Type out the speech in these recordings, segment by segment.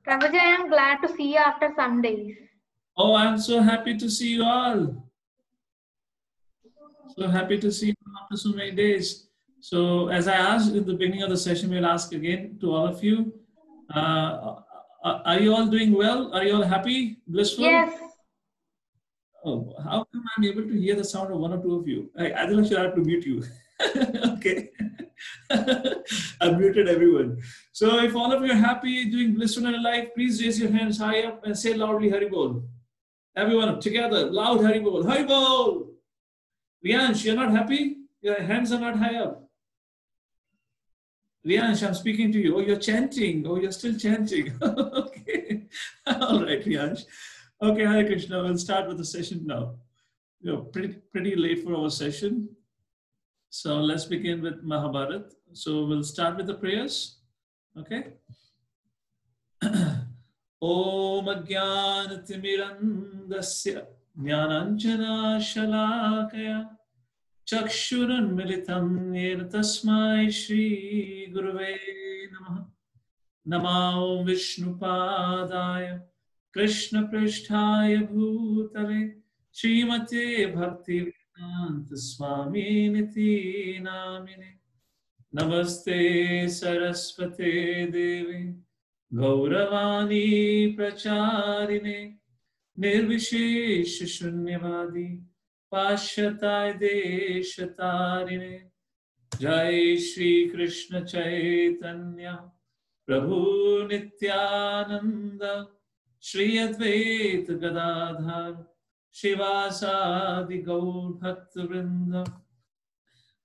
Prabhuji, I am glad to see you after some days. Oh, I'm so happy to see you all. So happy to see you after so many days. So as I asked in the beginning of the session, we'll ask again to all of you. Are you all doing well? Are you all happy, blissful? Yes. Oh, how come I'm able to hear the sound of one or two of you? I don't know if I have to mute you. Okay. I've muted everyone. So if all of you are happy, doing blissful in life, please raise your hands high up and say loudly Haribol. Everyone together, loud Haribol. Haribol! Riyansh, you're not happy? Your hands are not high up. Riyansh, I'm speaking to you. Oh, you're chanting. Oh, you're still chanting. Okay. All right, Riyansh. Okay, Hare Krishna. We'll start with the session now. You're pretty late for our session. So let's begin with Mahabharat. So we'll start with the prayers. Okay. Om Ajnanatimirandasya Jnananjana Shalakaya Chakshurunmilitam Yena Tasmai Shri Gurave Namaha Namo Vishnupadaya Krishna Pristhaya Bhutale Srimate Bhaktivedanta Swami Niti Namine Namaste Saraswate Devi Gauravani Pracharine Nirvishesha Shunyavadi Pashatai Deshatarine Jai Shri Krishna Chaitanya Prabhu Nityananda Shri Advaita Gadadhar Shivasadi Gaur Bhaktavrinda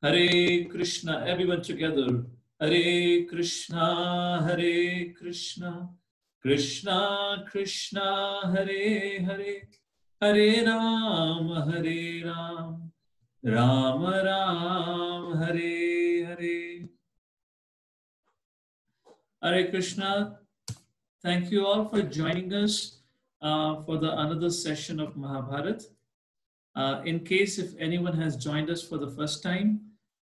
Hare Krishna, everyone together. Hare Krishna, Hare Krishna, Krishna Krishna, Hare Hare, Hare Rama, Hare Rama, Rama Rama, Hare Hare. Hare Krishna. Thank you all for joining us for the another session of Mahabharat. In case if anyone has joined us for the first time,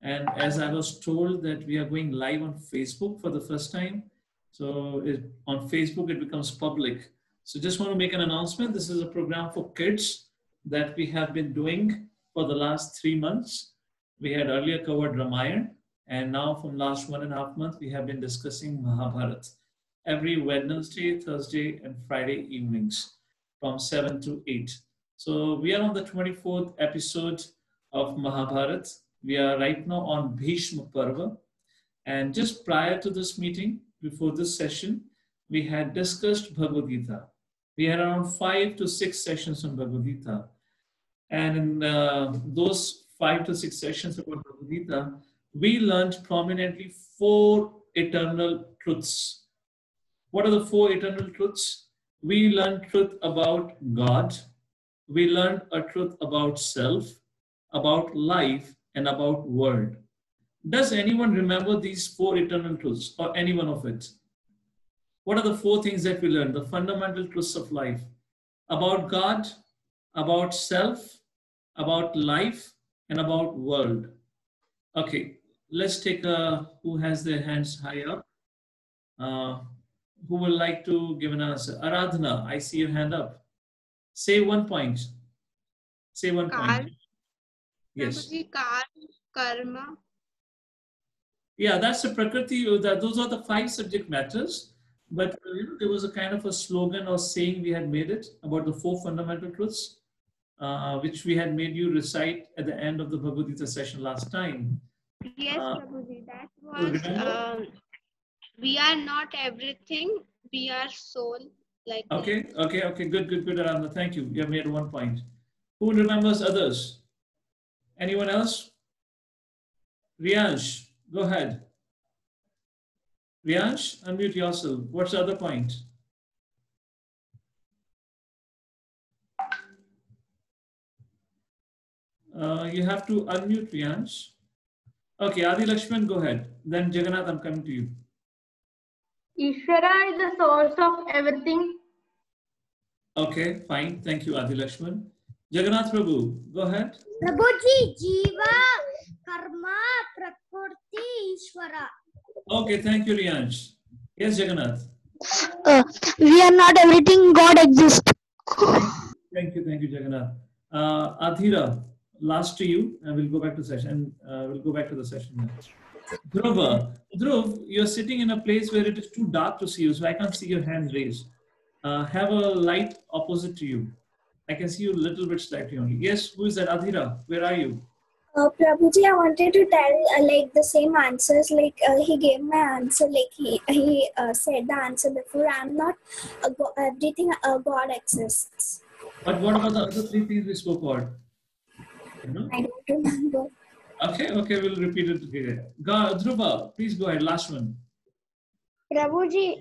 and as I was told that we are going live on Facebook for the first time, so on Facebook it becomes public. So just want to make an announcement. This is a program for kids that we have been doing for the last 3 months. We had earlier covered Ramayana, and now from last 1.5 months, we have been discussing Mahabharat every Wednesday, Thursday, and Friday evenings from 7 to 8. So we are on the 24th episode of Mahabharat. We are right now on Bhishma Parva. And just prior to this meeting, before this session, we had discussed Bhagavad Gita. We had around 5 to 6 sessions on Bhagavad Gita. And in those 5 to 6 sessions about Bhagavad Gita, we learned prominently 4 eternal truths. What are the 4 eternal truths? We learned truth about God. We learned a truth about self, about life, and about world. Does anyone remember these 4 eternal truths or any one of it? What are the 4 things that we learned? The fundamental truths of life. About God, about self, about life, and about world. Okay, let's take who has their hands high up. Who would like to give an answer? Aradhana, I see your hand up. Say 1 point. Say 1 point. Yes. Karma. Yeah, that's the Prakriti. Those are the 5 subject matters. But there was a kind of a slogan or saying we had made it about the 4 fundamental truths, which we had made you recite at the end of the Bhagavad Gita session last time. Yes, Prabhuji, that was we are not everything, we are soul. Like okay, good, Aradhana. Thank you. You have made 1 point. Who remembers others? Anyone else? Riyansh, go ahead. Riyansh, unmute yourself. What's the other point? You have to unmute, Riyansh. Okay, Adi Lakshman, go ahead. Then Jagannath, I'm coming to you. Ishvara is the source of everything. Okay, fine. Thank you, Adi Lakshman. Jagannath Prabhu, go ahead. Prabhuji, Jiva, Karma, Prakriti, Ishvara. Okay, thank you, Riyansh. Yes, Jagannath. We are not everything, God exists. Thank you, Jagannath. Adhira, last to you, and we'll go back to session. We'll go back to the session now. Dhruv, you're sitting in a place where it is too dark to see you, so I can't see your hand raised. Have a light opposite to you. I can see you a little bit slightly only. Yes, who is that? Adhira, where are you? Prabhuji, I wanted to tell like the same answers. Like he gave my answer. Like he said the answer before. I'm not everything. God exists. But what about the other three things we spoke about? You know? I don't remember. Okay, we'll repeat it again. Dhruva, please go ahead. Last one. Prabhuji,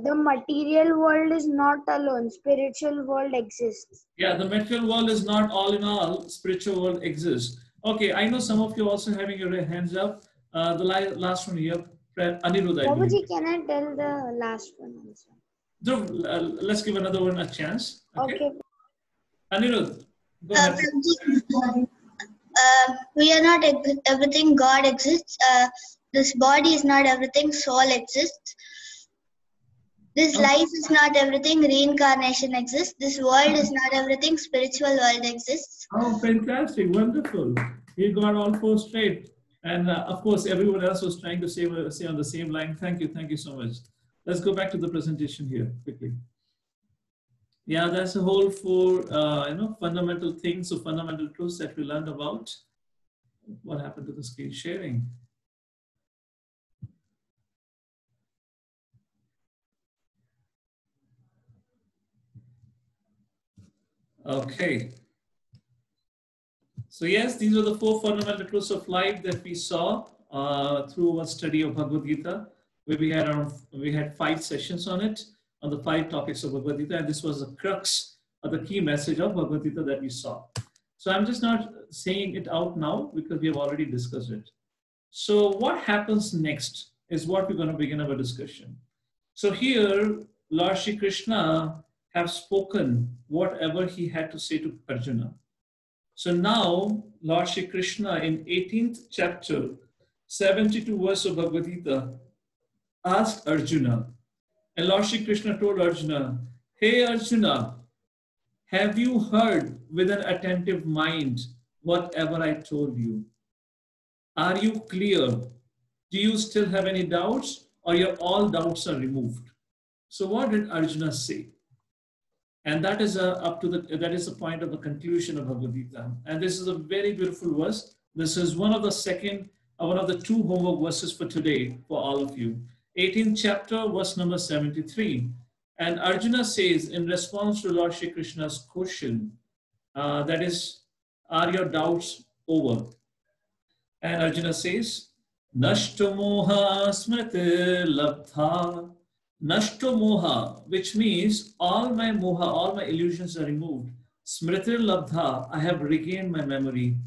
the material world is not alone. Spiritual world exists. Yeah, the material world is not all in all. Spiritual world exists. Okay, I know some of you also having your hands up. The last one here, Anirudh. Prabhuji, can I tell the last one also? Dhruv, let's give another one a chance. Okay. Anirudh, go ahead. We are not everything. God exists. This body is not everything. Soul exists. This life is not everything. Reincarnation exists. This world is not everything. Spiritual world exists. Oh, fantastic. Wonderful. You got all four straight. And of course, everyone else was trying to say on the same line. Thank you. Thank you so much. Let's go back to the presentation here quickly. Yeah, that's the whole four, fundamental things, or fundamental truths that we learned about. What happened to the screen sharing? Okay. So yes, these are the four fundamental truths of life that we saw through a study of Bhagavad Gita, where we had 5 sessions on it, on the 5 topics of Bhagavad Gita, and this was the crux of the key message of Bhagavad Gita that we saw. So I'm just not saying it out now because we have already discussed it. So what happens next is what we're going to begin our discussion. So here, Lord Shri Krishna have spoken whatever he had to say to Arjuna. So now, Lord Shri Krishna in 18th chapter, 72 verse of Bhagavad Gita, asked Arjuna, and Lord Shri Krishna told Arjuna, "Hey Arjuna, have you heard with an attentive mind whatever I told you? Are you clear? Do you still have any doubts, or your all doubts are removed?" So what did Arjuna say? And that is that is the point of the conclusion of Bhagavad Gita. And this is a very beautiful verse. This is one of the 2 homework verses for today for all of you. 18th chapter, verse number 73. And Arjuna says in response to Lord Shri Krishna's question, that is, are your doubts over? And Arjuna says, Nashto moha smriti labdha. Nashto moha, which means all my moha, all my illusions are removed. Smriti labdha, I have regained my memory.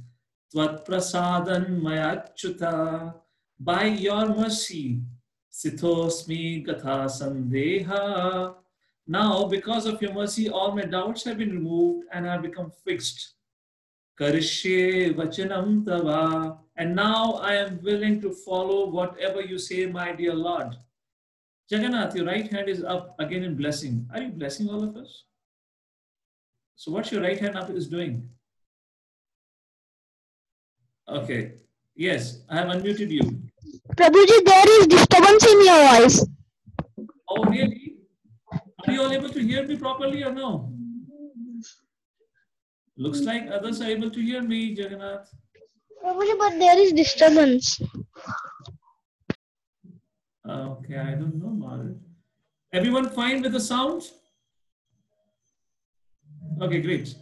Tvat prasadan mayachyuta, by your mercy, sithosmi gatha sandeha. Now, because of your mercy, all my doubts have been removed and have become fixed. Karishye vachanam tava. And now I am willing to follow whatever you say, my dear Lord. Jagannath, your right hand is up again in blessing. Are you blessing all of us? So what's your right hand up is doing? Okay. Yes, I have unmuted you. Prabhuji, there is disturbance in your voice. Oh, really? Are you all able to hear me properly or no? Looks like others are able to hear me, Jagannath. Prabhuji, but there is disturbance. Okay, I don't know, Maharaj. Everyone fine with the sound? Okay, great.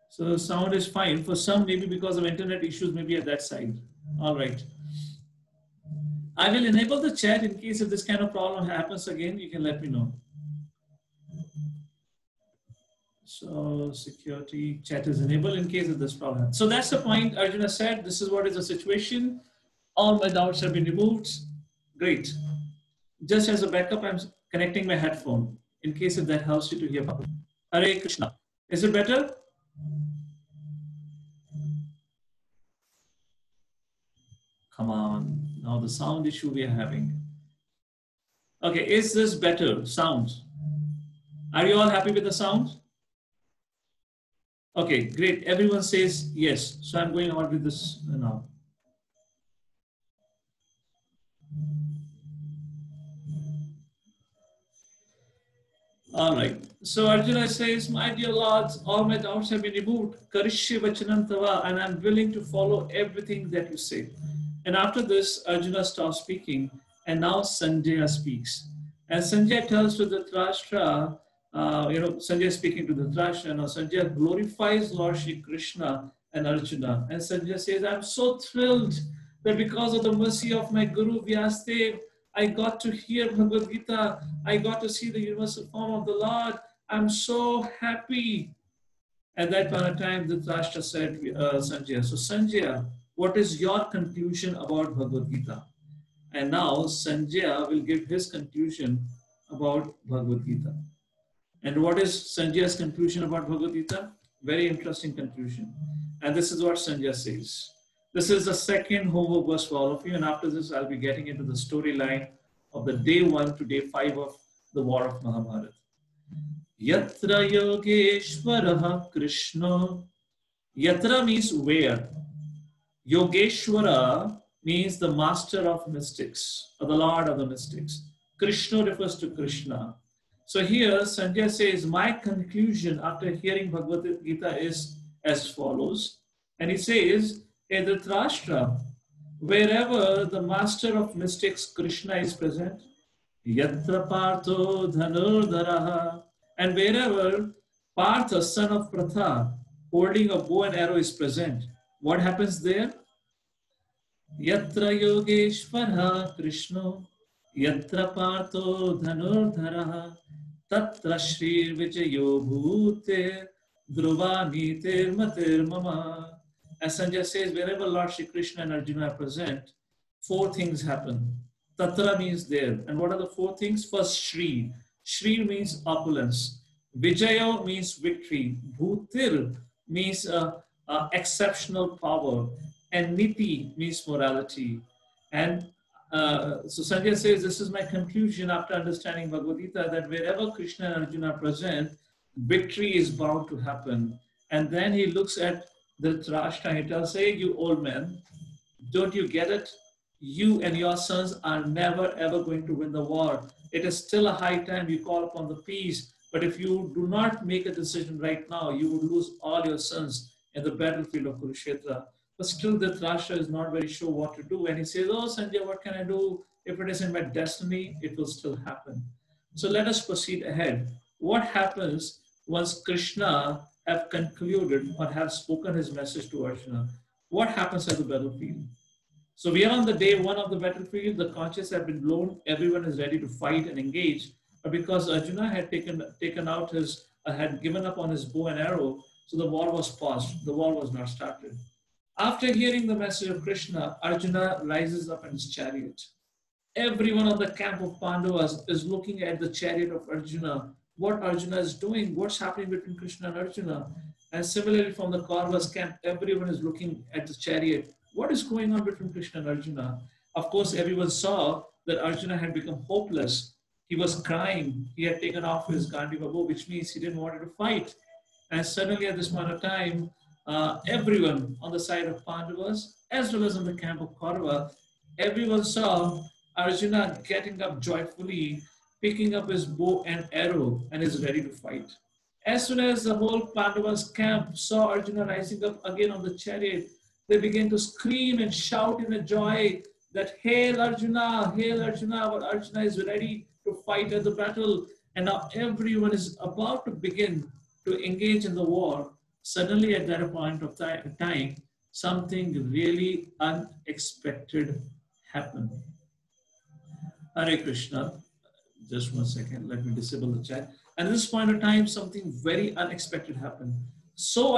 So the sound is fine. For some, maybe because of internet issues, maybe at that side. All right. I will enable the chat in case if this kind of problem happens again, you can let me know. So security chat is enabled in case of this problem. So that's the point Arjuna said. This is what is the situation. All my doubts have been removed. Great. Just as a backup, I'm connecting my headphone in case if that helps you to hear. Hare Krishna. Is it better? Come on. Now the sound issue we are having. Okay, is this better? Sound? Are you all happy with the sound? Okay, great. Everyone says yes. So I'm going on with this now. All right. So Arjuna says, my dear lords, all my doubts have been removed. Karishye vachanam tava, and I'm willing to follow everything that you say. And after this, Arjuna stops speaking, and now Sanjaya speaks. And Sanjaya tells to Dhritarashtra, Sanjaya speaking to Dhritarashtra, now Sanjaya glorifies Lord Shri Krishna and Arjuna. And Sanjaya says, I'm so thrilled that because of the mercy of my Guru Vyasadeva, I got to hear Bhagavad Gita. I got to see the universal form of the Lord. I'm so happy. At that point of time, Dhritarashtra said, Sanjaya, so Sanjaya, what is your conclusion about Bhagavad Gita? And now Sanjaya will give his conclusion about Bhagavad Gita. And what is Sanjaya's conclusion about Bhagavad Gita? Very interesting conclusion. And this is what Sanjaya says. This is the second homework verse for all of you. And after this, I'll be getting into the storyline of the day 1 to day 5 of the war of Mahabharata. Yatra Yogeshwaraha Krishna. Yatra means where. Yogeshwara means the master of mystics, or the lord of the mystics. Krishna refers to Krishna. So here Sanjaya says, my conclusion after hearing Bhagavad Gita is as follows. And he says, Dhritarashtra, wherever the master of mystics Krishna is present, Yatra Partho Dhanurdharaha, and wherever Partha, son of Pratha, holding a bow and arrow is present, what happens there? Yatra Yogeshwara Krishna, Yatra Partho Dhanurdharaha, Tatra Shri Vijayo Bhute, Dhruvani Tirmatir Mama. As Sanjaya says, wherever Lord Shri Krishna and Arjuna are present, 4 things happen. Tatra means there. And what are the 4 things? First, Shri. Shri means opulence. Vijaya means victory. Bhutir means exceptional power. And Niti means morality. And so Sanjaya says, this is my conclusion after understanding Bhagavad Gita, that wherever Krishna and Arjuna are present, victory is bound to happen. And then he looks at Dhritarashtra, he tells, hey, you old man, don't you get it? You and your sons are never ever going to win the war. It is still a high time you call upon the peace. But if you do not make a decision right now, you will lose all your sons in the battlefield of Kurukshetra. But still Dhritarashtra is not very sure what to do. And he says, oh Sanjaya, what can I do? If it is in my destiny, it will still happen. So let us proceed ahead. What happens once Krishna have concluded or have spoken his message to Arjuna? What happens at the battlefield? So we are on the day 1 of the battlefield. The conches have been blown. Everyone is ready to fight and engage. But because Arjuna had taken out his, had given up on his bow and arrow, so the war was paused. The war was not started. After hearing the message of Krishna, Arjuna rises up in his chariot. Everyone of the camp of Pandavas is looking at the chariot of Arjuna. What Arjuna is doing, what's happening between Krishna and Arjuna. And similarly from the Kauravas camp, everyone is looking at the chariot. What is going on between Krishna and Arjuna? Of course, everyone saw that Arjuna had become hopeless. He was crying. He had taken off his Gandiva bow, which means he didn't want to fight. And suddenly at this point of time, everyone on the side of Pandavas, as well as on the camp of Kaurava, everyone saw Arjuna getting up joyfully, picking up his bow and arrow, and is ready to fight. As soon as the whole Pandavas camp saw Arjuna rising up again on the chariot, they began to scream and shout in a joy that, Hail Arjuna, our Arjuna is ready to fight at the battle. And now everyone is about to begin to engage in the war. Suddenly at that point of time, something really unexpected happened. Hare Krishna. Just 1 second, let me disable the chat. And at this point of time, something very unexpected happened. So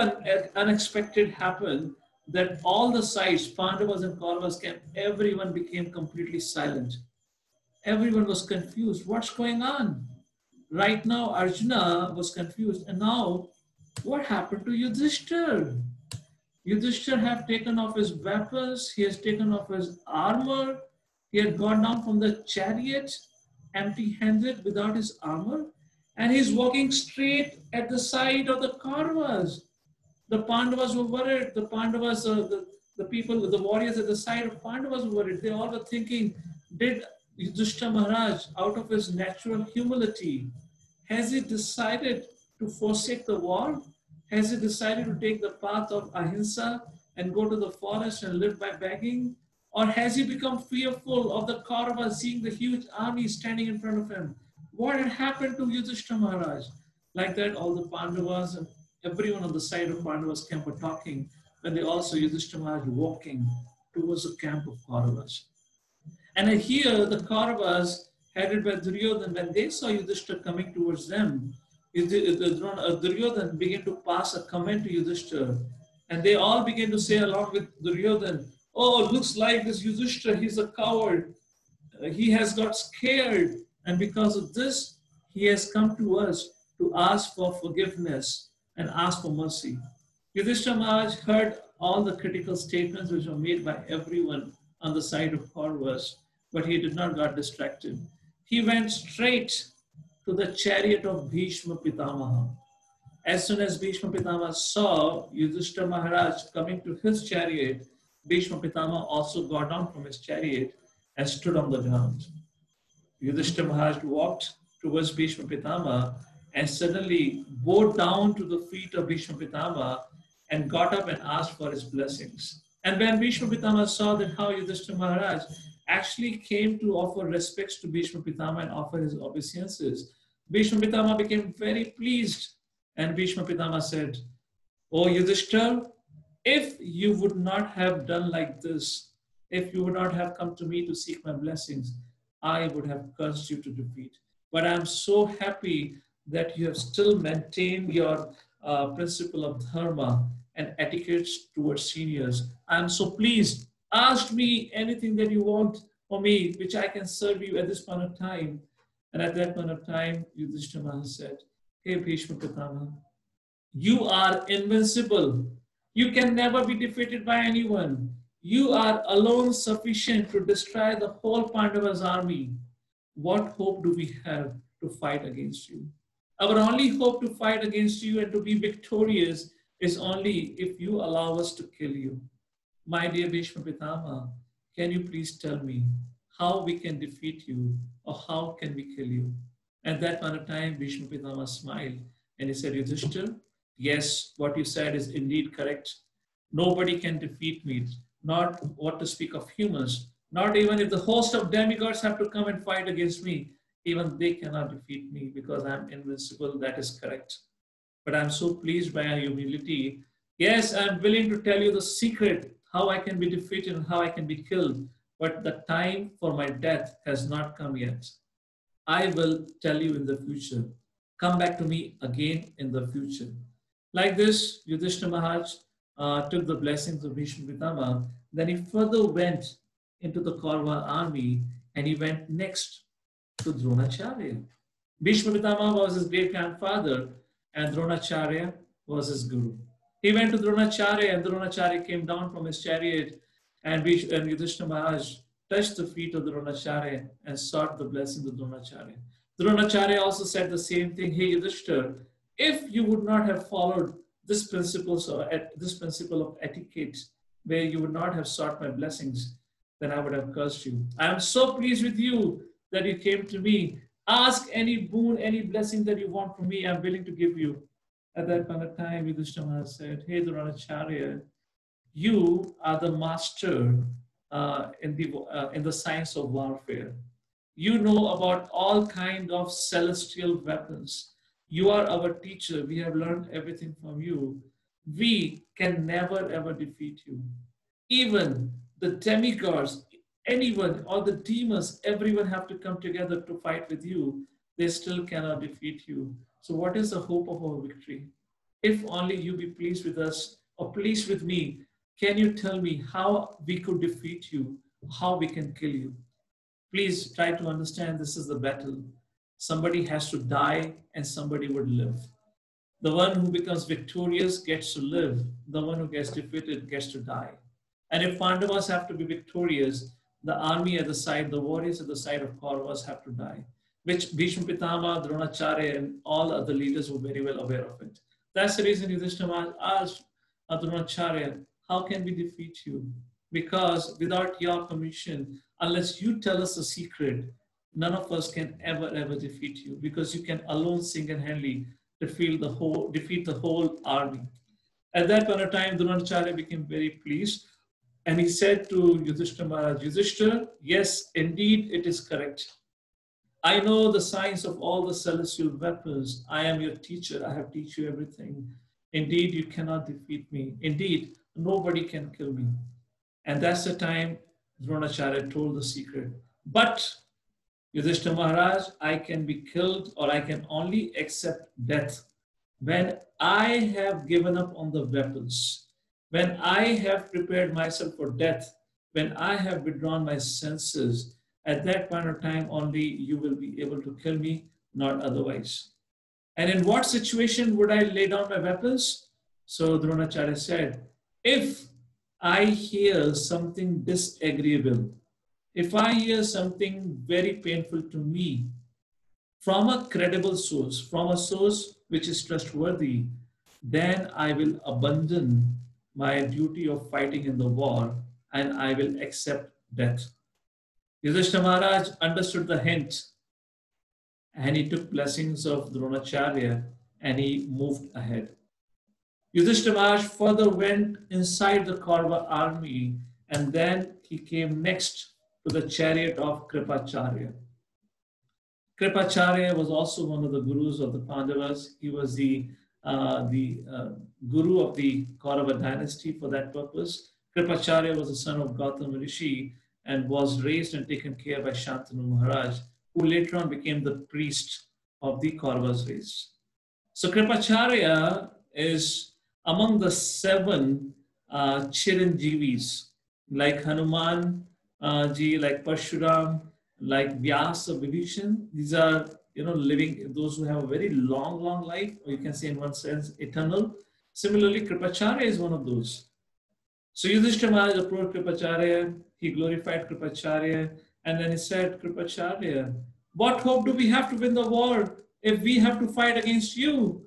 unexpected happened that all the sides, Pandavas and Kauravas camp, everyone became completely silent. Everyone was confused. What's going on? Right now, Arjuna was confused. And now, what happened to Yudhishthira? Yudhishthira have taken off his weapons. He has taken off his armor. He had gone down from the chariot. empty-handed without his armor, and he's walking straight at the side of the Kauravas. The Pandavas were worried. The Pandavas, the people, the warriors at the side of Pandavas were worried. They all were thinking, did Yudhishthira Maharaj, out of his natural humility, has he decided to forsake the war? Has he decided to take the path of ahimsa and go to the forest and live by begging? Or has he become fearful of the Kauravas seeing the huge army standing in front of him? What had happened to Yudhishthira Maharaj? Like that, all the Pandavas and everyone on the side of Pandavas camp were talking, when they all saw Yudhishthira Maharaj walking towards the camp of Kauravas. And here, the Kauravas, headed by Duryodhana, when they saw Yudhishthira coming towards them, Duryodhana began to pass a comment to Yudhishthira. And they all began to say along with Duryodhana, oh, looks like this Yudhishthira, he's a coward. He has got scared. And because of this, he has come to us to ask for forgiveness and ask for mercy. Yudhishthira Maharaj heard all the critical statements which were made by everyone on the side of Kauravas, but he did not get distracted. He went straight to the chariot of Bhishma Pitamaha. As soon as Bhishma Pitamaha saw Yudhishthira Maharaj coming to his chariot, Bhishma Pitamaha also got down from his chariot and stood on the ground. Yudhishthira Maharaj walked towards Bhishma Pitamaha and suddenly bowed down to the feet of Bhishma Pitamaha and got up and asked for his blessings. And when Bhishma Pitamaha saw that how Yudhishthira Maharaj actually came to offer respects to Bhishma Pitamaha and offer his obeisances, Bhishma Pitamaha became very pleased. And Bhishma Pitamaha said, "O Yudhishthira, if you would not have done like this, if you would not have come to me to seek my blessings, I would have cursed you to defeat. But I'm so happy that you have still maintained your principle of dharma and etiquette towards seniors. I'm so pleased. Ask me anything that you want for me, which I can serve you at this point of time." And at that point of time, Yudhishthira Maharaj said, "Hey Bhishma Pitamaha, you are invincible. You can never be defeated by anyone. You are alone sufficient to destroy the whole Pandavas army. What hope do we have to fight against you? Our only hope to fight against you and to be victorious is only if you allow us to kill you. My dear Bhishma Pitamaha, can you please tell me how we can defeat you or how can we kill you?" At that point of time, Bhishma Pitamaha smiled and he said, "Yudhishthira, yes, what you said is indeed correct. Nobody can defeat me, not what to speak of humans. Not even if the host of demigods have to come and fight against me, even they cannot defeat me because I'm invincible. That is correct. But I'm so pleased by your humility. Yes, I'm willing to tell you the secret, how I can be defeated and how I can be killed. But the time for my death has not come yet. I will tell you in the future. Come back to me again in the future." Like this, Yudhishthira Maharaj took the blessings of Bhishma Pitamaha. Then he further went into the Kaurava army and he went next to Dronacharya. Bhishma Pitamaha was his great-grandfather and Dronacharya was his guru. He went to Dronacharya and Dronacharya came down from his chariot and Yudhishthira Maharaj touched the feet of Dronacharya and sought the blessing of Dronacharya. Dronacharya also said the same thing. "Hey Yudhishthira, if you would not have followed this principle of etiquette, where you would not have sought my blessings, then I would have cursed you. I am so pleased with you that you came to me. Ask any boon, any blessing that you want from me, I'm willing to give you." At that point of time, Yudhishthira Maharaj said, "Hey Dronacharya, you are the master in the science of warfare. You know about all kinds of celestial weapons. You are our teacher. We have learned everything from you. We can never ever defeat you. Even the demigods, anyone, or the demons, everyone have to come together to fight with you. They still cannot defeat you. So what is the hope of our victory? If only you be pleased with us or pleased with me, can you tell me how we could defeat you, how we can kill you? Please try to understand this is the battle. Somebody has to die and somebody would live. The one who becomes victorious gets to live. The one who gets defeated gets to die. And if Pandavas have to be victorious, the army at the side, the warriors at the side of Kauravas have to die. which Bhishma Pitama, Dronacharya, and all other leaders were very well aware of it. That's the reason Yudhishthira asked Dronacharya, how can we defeat you? Because without your permission, unless you tell us a secret, none of us can ever defeat you, because you can alone single-handedly defeat the whole army. At that point of time, Dronacharya became very pleased, and he said to Yudhishthira Maharaj, Yudhishthira, yes, indeed, it is correct. I know the science of all the celestial weapons. I am your teacher. I have taught you everything. Indeed, you cannot defeat me. Indeed, nobody can kill me. And that's the time Dronacharya told the secret. But Yudhishthira Maharaj, I can be killed, or I can only accept death when I have given up on the weapons, when I have prepared myself for death, when I have withdrawn my senses. At that point of time only you will be able to kill me, not otherwise. And in what situation would I lay down my weapons? So Dronacharya said, if I hear something disagreeable, if I hear something very painful to me from a credible source, from a source which is trustworthy, then I will abandon my duty of fighting in the war and I will accept death. Yudhishthira Maharaj understood the hint, and he took blessings of Dronacharya and he moved ahead. Yudhishthira Maharaj further went inside the Kaurava army, and then he came next to the chariot of Kripacharya. Kripacharya was also one of the gurus of the Pandavas. He was the guru of the Kaurava dynasty for that purpose. Kripacharya was the son of Gautama Rishi and was raised and taken care by Shantanu Maharaj, who later on became the priest of the Kauravas race. So Kripacharya is among the 7 Chiranjeevis, like Hanuman ji, like Parshuram, like Vyasa, Vibhishan. These are, living, those who have a very long life, or you can say in one sense, eternal. Similarly, Kripacharya is one of those. So Yudhishthira Maharaj approached Kripacharya, he glorified Kripacharya, and then he said, Kripacharya, what hope do we have to win the war if we have to fight against you?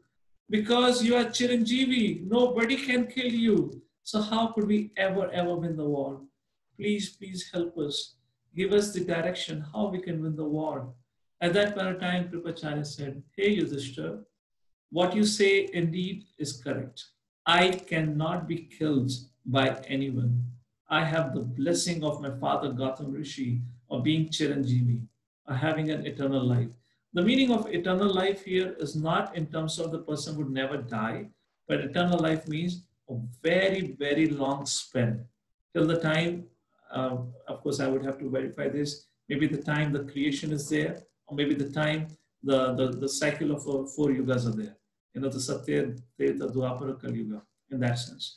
Because you are Chiranjeevi, nobody can kill you. So how could we ever win the war? Please help us. Give us the direction how we can win the war. At that point of time, Kripacharya said, hey Yudhishthira, what you say indeed is correct. I cannot be killed by anyone. I have the blessing of my father Gautama Rishi of being Chiranjeevi, of having an eternal life. The meaning of eternal life here is not in terms of the person would never die, but eternal life means a very long span. Till the time, of course I would have to verify this, maybe the time the creation is there, or maybe the time the cycle of 4 yugas are there. The Satya, Treta, Dwapara, Kali Yuga, in that sense.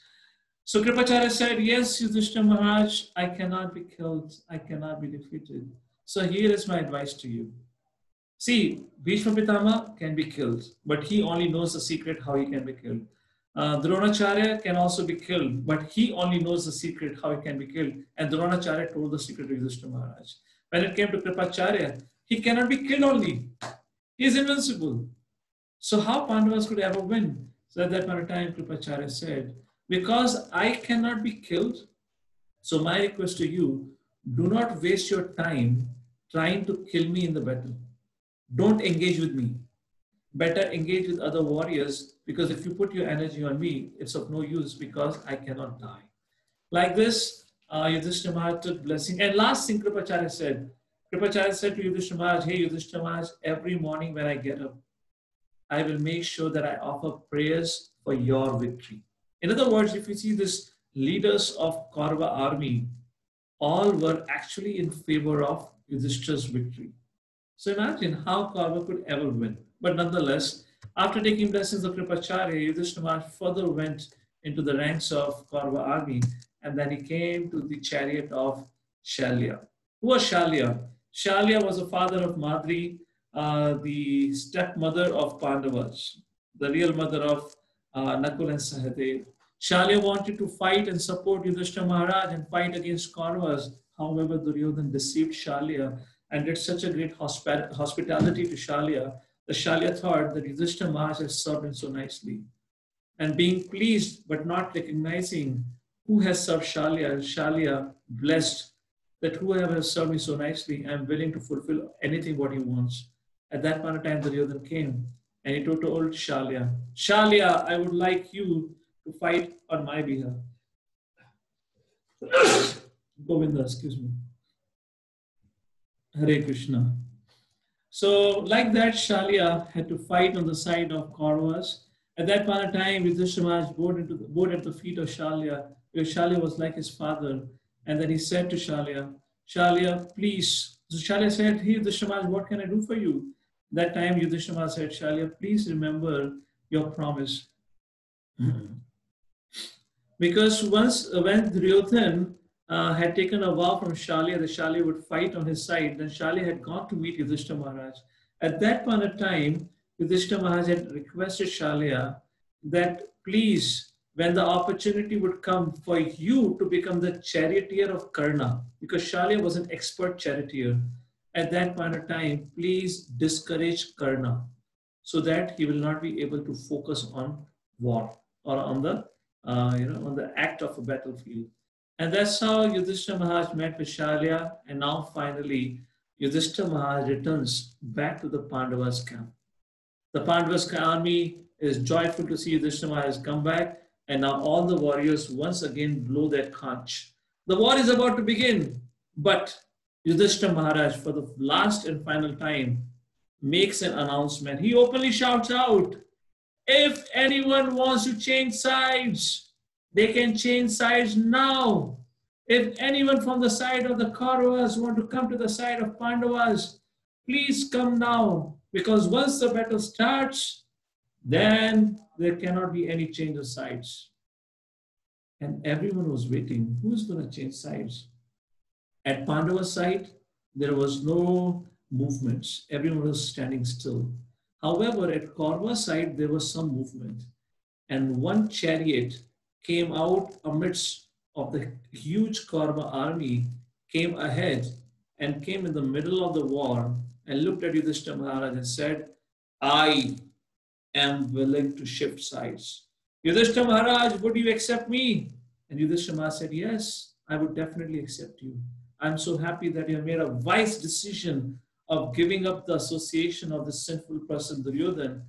So Kripacharya said, yes, Yudhishthira Maharaj, I cannot be killed, I cannot be defeated. So here is my advice to you. See, Bhishma Pitama can be killed, but he only knows the secret how he can be killed. Dronacharya can also be killed, but he only knows the secret how he can be killed. And Dronacharya told the secret to Yudhishthira Maharaj. When it came to Kripacharya, he cannot be killed only. He is invincible. So how Pandavas could ever win? So at that point of time, Kripacharya said, because I cannot be killed, so my request to you, do not waste your time trying to kill me in the battle. Don't engage with me. Better engage with other warriors, because if you put your energy on me, it's of no use because I cannot die. Like this, Yudhishthira Maharaj took blessing. And last thing Kripacharya said to Yudhishthira Maharaj, hey Yudhishthira Maharaj, every morning when I get up, I will make sure that I offer prayers for your victory. In other words, if you see this leaders of Kaurava army, all were actually in favor of Yudhishthira's victory. So imagine how Kaurava could ever win. But nonetheless, after taking blessings of Kripacharya, Yudhishthira Maharaj further went into the ranks of Kaurava army, and then he came to the chariot of Shalya. Who was Shalya? Shalya was the father of Madri, the stepmother of Pandavas, the real mother of Nakul and Sahadev. Shalya wanted to fight and support Yudhishthira Maharaj and fight against Kauravas. However, Duryodhana deceived Shalya and did such a great hospitality to Shalya, the Shalya thought that Yudhishthira Maharaj has served him so nicely. And being pleased but not recognizing who has served Shalya, Shalya blessed that whoever has served me so nicely, I am willing to fulfill anything what he wants. At that point of time, Duryodhana came and he told Shalya, Shalya, I would like you to fight on my behalf. Govinda, excuse me. Hare Krishna. So like that, Shalya had to fight on the side of Kauravas. At that point of time, Yudhishthira Maharaj bowed at the feet of Shalya, because Shalya was like his father. And then he said to Shalya, Shalya, please. So Shalya said, hey, Yudhishthira Maharaj, what can I do for you? That time, Yudhishthira Maharaj said, Shalya, please remember your promise. Because once, when Duryodhana had taken a vow from Shalya that Shalya would fight on his side, then Shalya had gone to meet Yudhishthira Maharaj. At that point of time, Yudhishthira Maharaj had requested Shalya that please, when the opportunity would come for you to become the charioteer of Karna, because Shalya was an expert charioteer, at that point of time, please discourage Karna so that he will not be able to focus on war or on the, on the act of a battlefield. And that's how Yudhishthira Maharaj met with Shalya, and now finally Yudhishthira Maharaj returns back to the Pandavas camp. The Pandavas army is joyful to see Yudhishthira Maharaj come back, and now all the warriors once again blow their conch. The war is about to begin, but Yudhishthira Maharaj, for the last and final time, makes an announcement. He openly shouts out, if anyone wants to change sides, they can change sides now. If anyone from the side of the Kauravas want to come to the side of Pandavas, please come now. Because once the battle starts, then there cannot be any change of sides. And everyone was waiting. Who's going to change sides? At Pandava's side, there was no movements. Everyone was standing still. However, at Kaurava's side, there was some movement. And one chariot came out amidst of the huge Kaurava army, came ahead and came in the middle of the war and looked at Yudhishthira Maharaj and said, I am willing to shift sides. Yudhishthira Maharaj, would you accept me? And Yudhishthira Maharaj said, yes, I would definitely accept you. I'm so happy that you have made a wise decision of giving up the association of this sinful person, Duryodhana,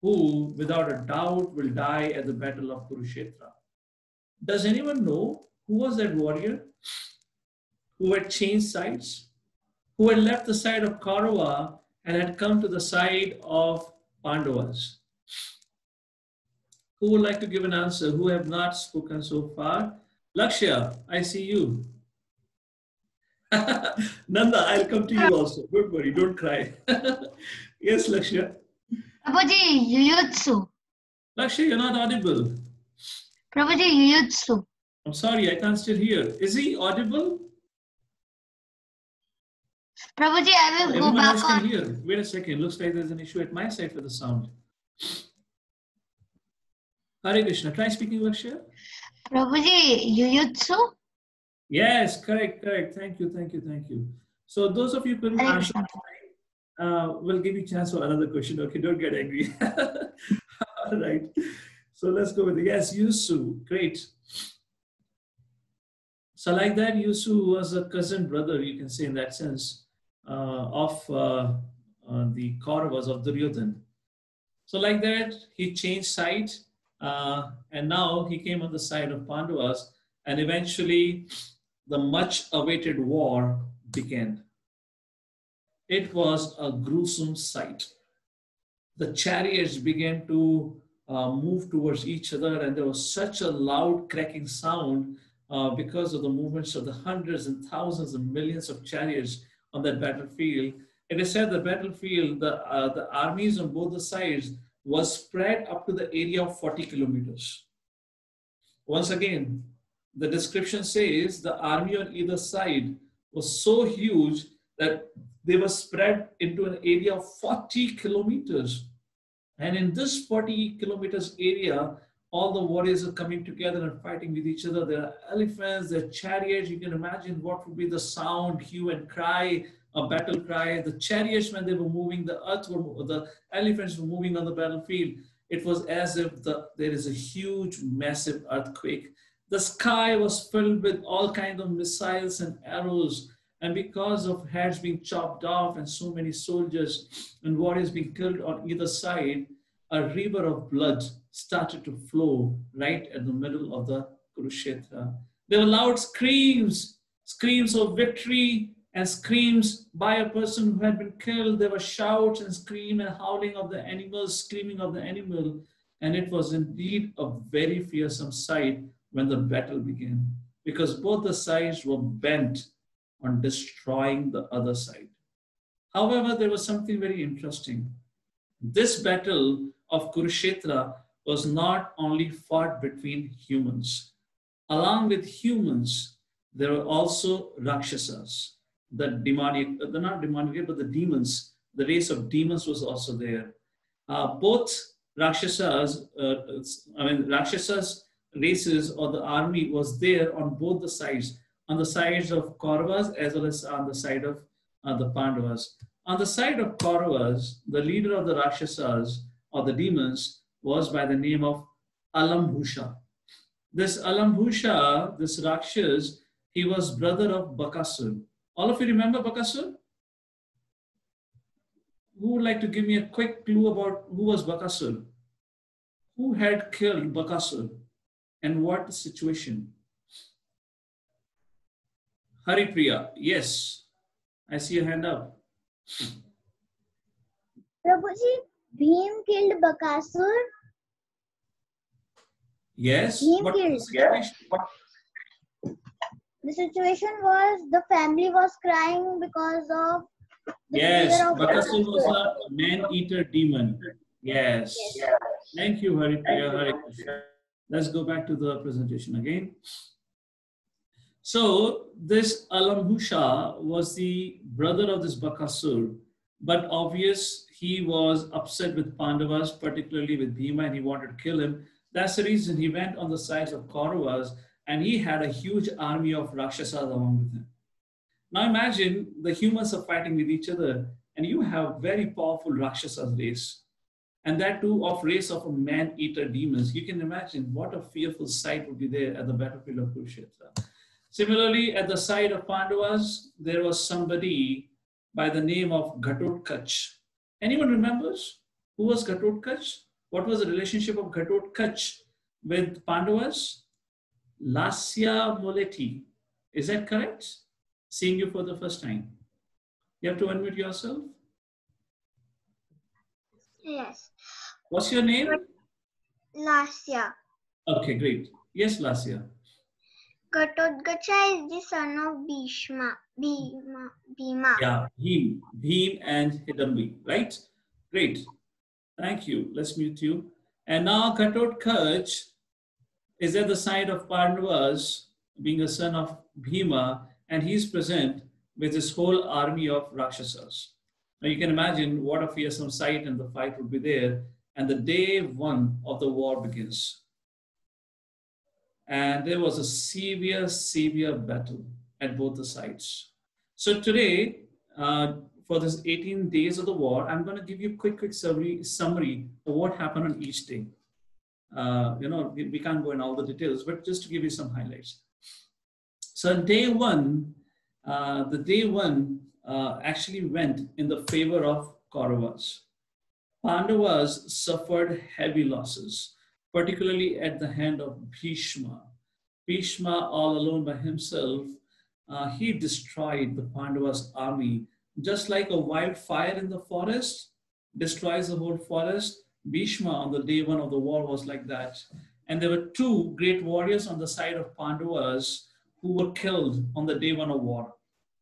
who without a doubt will die at the battle of Kurukshetra. Does anyone know who was that warrior who had changed sides? Who had left the side of Kaurava and had come to the side of Pandavas? Who would like to give an answer? Who have not spoken so far? Lakshya, I see you. Nanda, I'll come to you also. Don't worry, don't cry. Yes, Lakshya. Prabhuji, Jujutsu. Lakshya, you're not audible. Prabhuji, Jujutsu. I'm sorry, I can't still hear. Is he audible? Prabhuji, I will go back on. Hear. Wait a second. Looks like there's an issue at my side for the sound. Hare Krishna. Try speaking, Lakshya. Prabhuji, Jujutsu? Yes, correct. Thank you. So those of you who couldn't answer, we'll give you a chance for another question. Okay, don't get angry. All right. So let's go with it. Yes, Yusu. Great. So like that, Yusu was a cousin brother, you can say in that sense, of the Kauravas of Duryodhana. So like that, he changed sides, and now he came on the side of Pandavas, and eventually the much awaited war began. It was a gruesome sight. The chariots began to move towards each other, and there was such a loud cracking sound because of the movements of the hundreds and thousands and millions of chariots on that battlefield. It is said the battlefield, the armies on both the sides was spread up to the area of 40 kilometers. Once again, the description says the army on either side was so huge that they were spread into an area of 40 kilometers. And in this 40 kilometers area, all the warriors are coming together and fighting with each other. There are elephants, there are chariots. You can imagine what would be the sound, hue and cry a battle cry. The chariots, when they were moving, the elephants were moving on the battlefield. It was as if there is a huge, massive earthquake. The sky was filled with all kinds of missiles and arrows. And because of heads being chopped off and so many soldiers and warriors being killed on either side, a river of blood started to flow right at the middle of the Kurukshetra. There were loud screams of victory and screams by a person who had been killed. There were shouts and scream and howling of the animals, screaming of the animal. And it was indeed a very fearsome sight when the battle began, because both the sides were bent on destroying the other side. However, there was something very interesting. This battle of Kurukshetra was not only fought between humans. Along with humans, there were also Rakshasas, the demons. The race of demons was also there. Both Rakshasas, Rakshasas races or the army was there on both the sides, on the sides of Kauravas as well as on the side of the Pandavas. On the side of Kauravas, the leader of the Rakshasas or the demons was by the name of Alambhusha. This Alambhusha, this Rakshas, he was brother of Bakasur. All of you remember Bakasur? Who would like to give me a quick clue about who was Bakasur? Who had killed Bakasur and what situation? Haripriya, yes. I see your hand up. Prabhuji, Bhim killed Bakasur. Yes. Bhim killed. The situation was the family was crying because of the yes, fear of Bakasur was a man-eater demon. Yes. Thank you, Haripriya. Hare Krishna. Let's go back to the presentation again. So this Alambhusha was the brother of this Bakasur, but obvious he was upset with Pandavas, particularly with Bhima, and he wanted to kill him. That's the reason he went on the sides of Kauravas, and he had a huge army of Rakshasas along with him. Now imagine the humans are fighting with each other, and you have very powerful Rakshasas race, and that too of race of a man-eater demons. You can imagine what a fearful sight would be there at the battlefield of Kurukshetra. Similarly, at the side of Pandavas, there was somebody by the name of Ghatotkach. Anyone remembers who was Ghatotkach? What was the relationship of Ghatotkach with Pandavas? Lasya Moleti. Is that correct? Seeing you for the first time. You have to unmute yourself. Yes. What's your name? Lasya. Okay, great. Yes, Lasya. Ghatotkacha is the son of Bhima. Yeah, Bhim and Hidambi, right? Great. Thank you. Let's mute you. And now Ghatotkach is at the side of Pandavas, being a son of Bhima, and he's present with his whole army of Rakshasas. Now you can imagine what a fearsome sight and the fight would be there. And the day one of the war begins. And there was a severe battle at both the sides. So today, for this 18 days of the war, I'm going to give you a quick summary of what happened on each day. We can't go in all the details, but just to give you some highlights. So day one, actually went in the favor of Kauravas. Pandavas suffered heavy losses, particularly at the hand of Bhishma. Bhishma, all alone by himself, he destroyed the Pandavas' army. Just like a wildfire in the forest destroys the whole forest, Bhishma on the day one of the war was like that. And there were two great warriors on the side of Pandavas who were killed on the day one of war.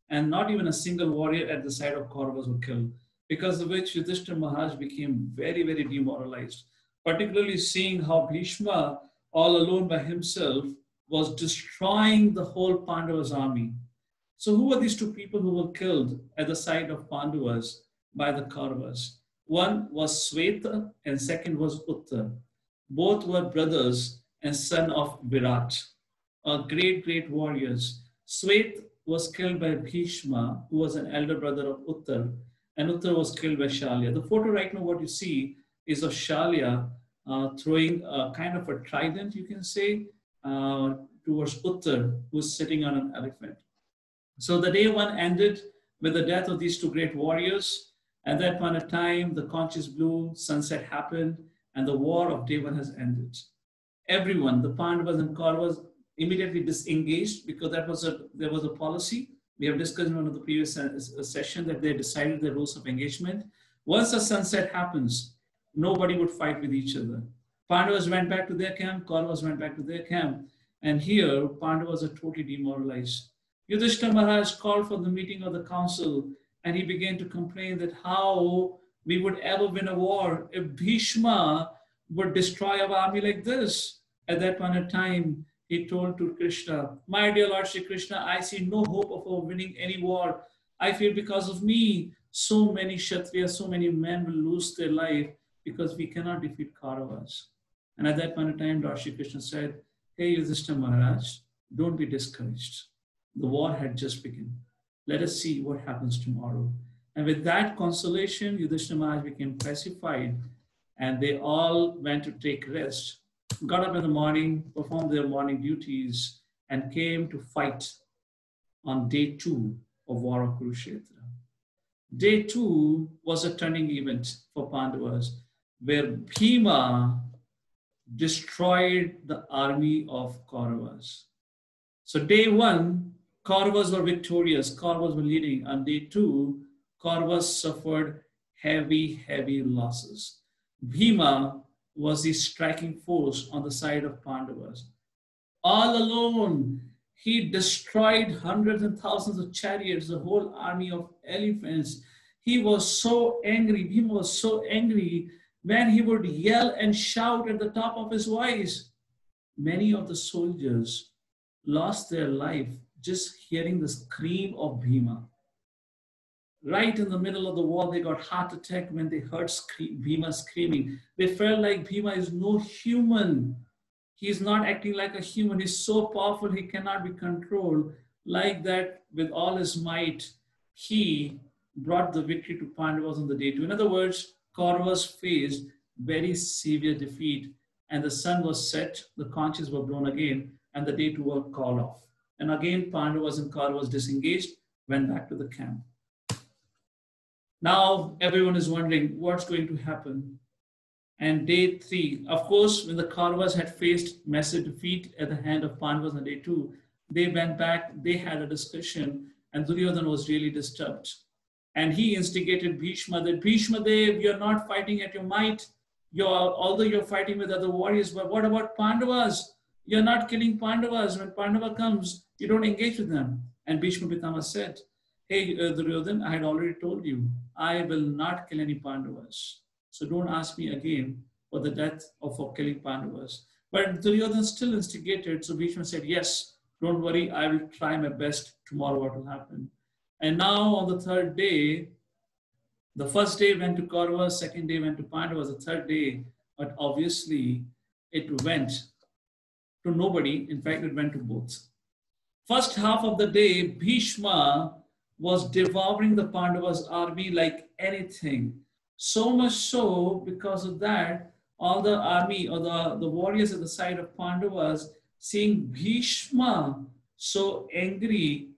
And not even a single warrior at the side of Kauravas were killed, because of which Yudhishthira Maharaj became very, very demoralized, particularly seeing how Bhishma, all alone by himself, was destroying the whole Pandavas' army. So who were these two people who were killed at the side of Pandavas by the Kauravas? One was Sweta and second was Uttar. Both were brothers and son of Virat, great warriors. Sweta was killed by Bhishma, who was an elder brother of Uttar, and Uttar was killed by Shalya. The photo right now, what you see is of Shalya throwing a kind of a trident, you can say, towards Uttar, who's sitting on an elephant. So the day one ended with the death of these two great warriors. At that point of time, the conches blew, sunset happened, and the war of day one has ended. Everyone, the Pandavas and Kauravas, immediately disengaged because there was a policy. We have discussed in one of the previous session that they decided the rules of engagement. Once the sunset happens, nobody would fight with each other. Pandavas went back to their camp, Kauravas went back to their camp, and here Pandavas are totally demoralized. Yudhishthira Maharaj called for the meeting of the council, and he began to complain that how we would ever win a war if Bhishma would destroy our army like this. At that point of time, he told to Krishna, "My dear Lord Shri Krishna, I see no hope of winning any war. I feel because of me, so many Kshatriyas, so many men will lose their life because we cannot defeat Kauravas." And at that point of time, Lord Shri Krishna said, "Hey Yudhishthira Maharaj, don't be discouraged. The war had just begun. Let us see what happens tomorrow." And with that consolation, Yudhishthira Maharaj became pacified, and they all went to take rest, got up in the morning, performed their morning duties, and came to fight on day 2 of War of Kurukshetra. Day 2 was a turning event for Pandavas, where Bhima destroyed the army of Kauravas. So day 1, Kauravas were victorious, Kauravas were leading. On day 2, Kauravas suffered heavy losses. Bhima was the striking force on the side of Pandavas. All alone, he destroyed hundreds and thousands of chariots, the whole army of elephants. He was so angry, Bhima was so angry, when he would yell and shout at the top of his voice. Many of the soldiers lost their life just hearing the scream of Bhima. Right in the middle of the war, they got heart attack when they heard Bhima screaming. They felt like Bhima is no human. He's not acting like a human. He's so powerful, he cannot be controlled. Like that, with all his might, he brought the victory to Pandavas on the day 2. In other words, Kauravas faced very severe defeat, and the sun was set, the conches were blown again, and the day 2 were called off. And again, Pandavas and Kauravas disengaged, went back to the camp. Now, everyone is wondering what's going to happen. And day 3, of course, when the Kauravas had faced massive defeat at the hand of Pandavas on day 2, they went back, they had a discussion, and Duryodhana was really disturbed. And he instigated Bhishma that, "Bhishma Dev, you're not fighting at your might. Although you're fighting with other warriors, but what about Pandavas? You're not killing Pandavas. When Pandava comes, you don't engage with them." And Bhishma Pitama said, "Hey, Duryodhana, I had already told you, I will not kill any Pandavas. So don't ask me again for the death or for killing Pandavas." But Duryodhana still instigated. So Bhishma said, "Yes, don't worry. I will try my best tomorrow what will happen." And now on the 3rd day, the first day went to Kauravas, second day went to Pandavas, the 3rd day, but obviously it went to nobody. In fact, it went to both. First half of the day, Bhishma was devouring the Pandavas' army like anything. So much so, because of that, all the army or the warriors at the side of Pandavas, seeing Bhishma so angry,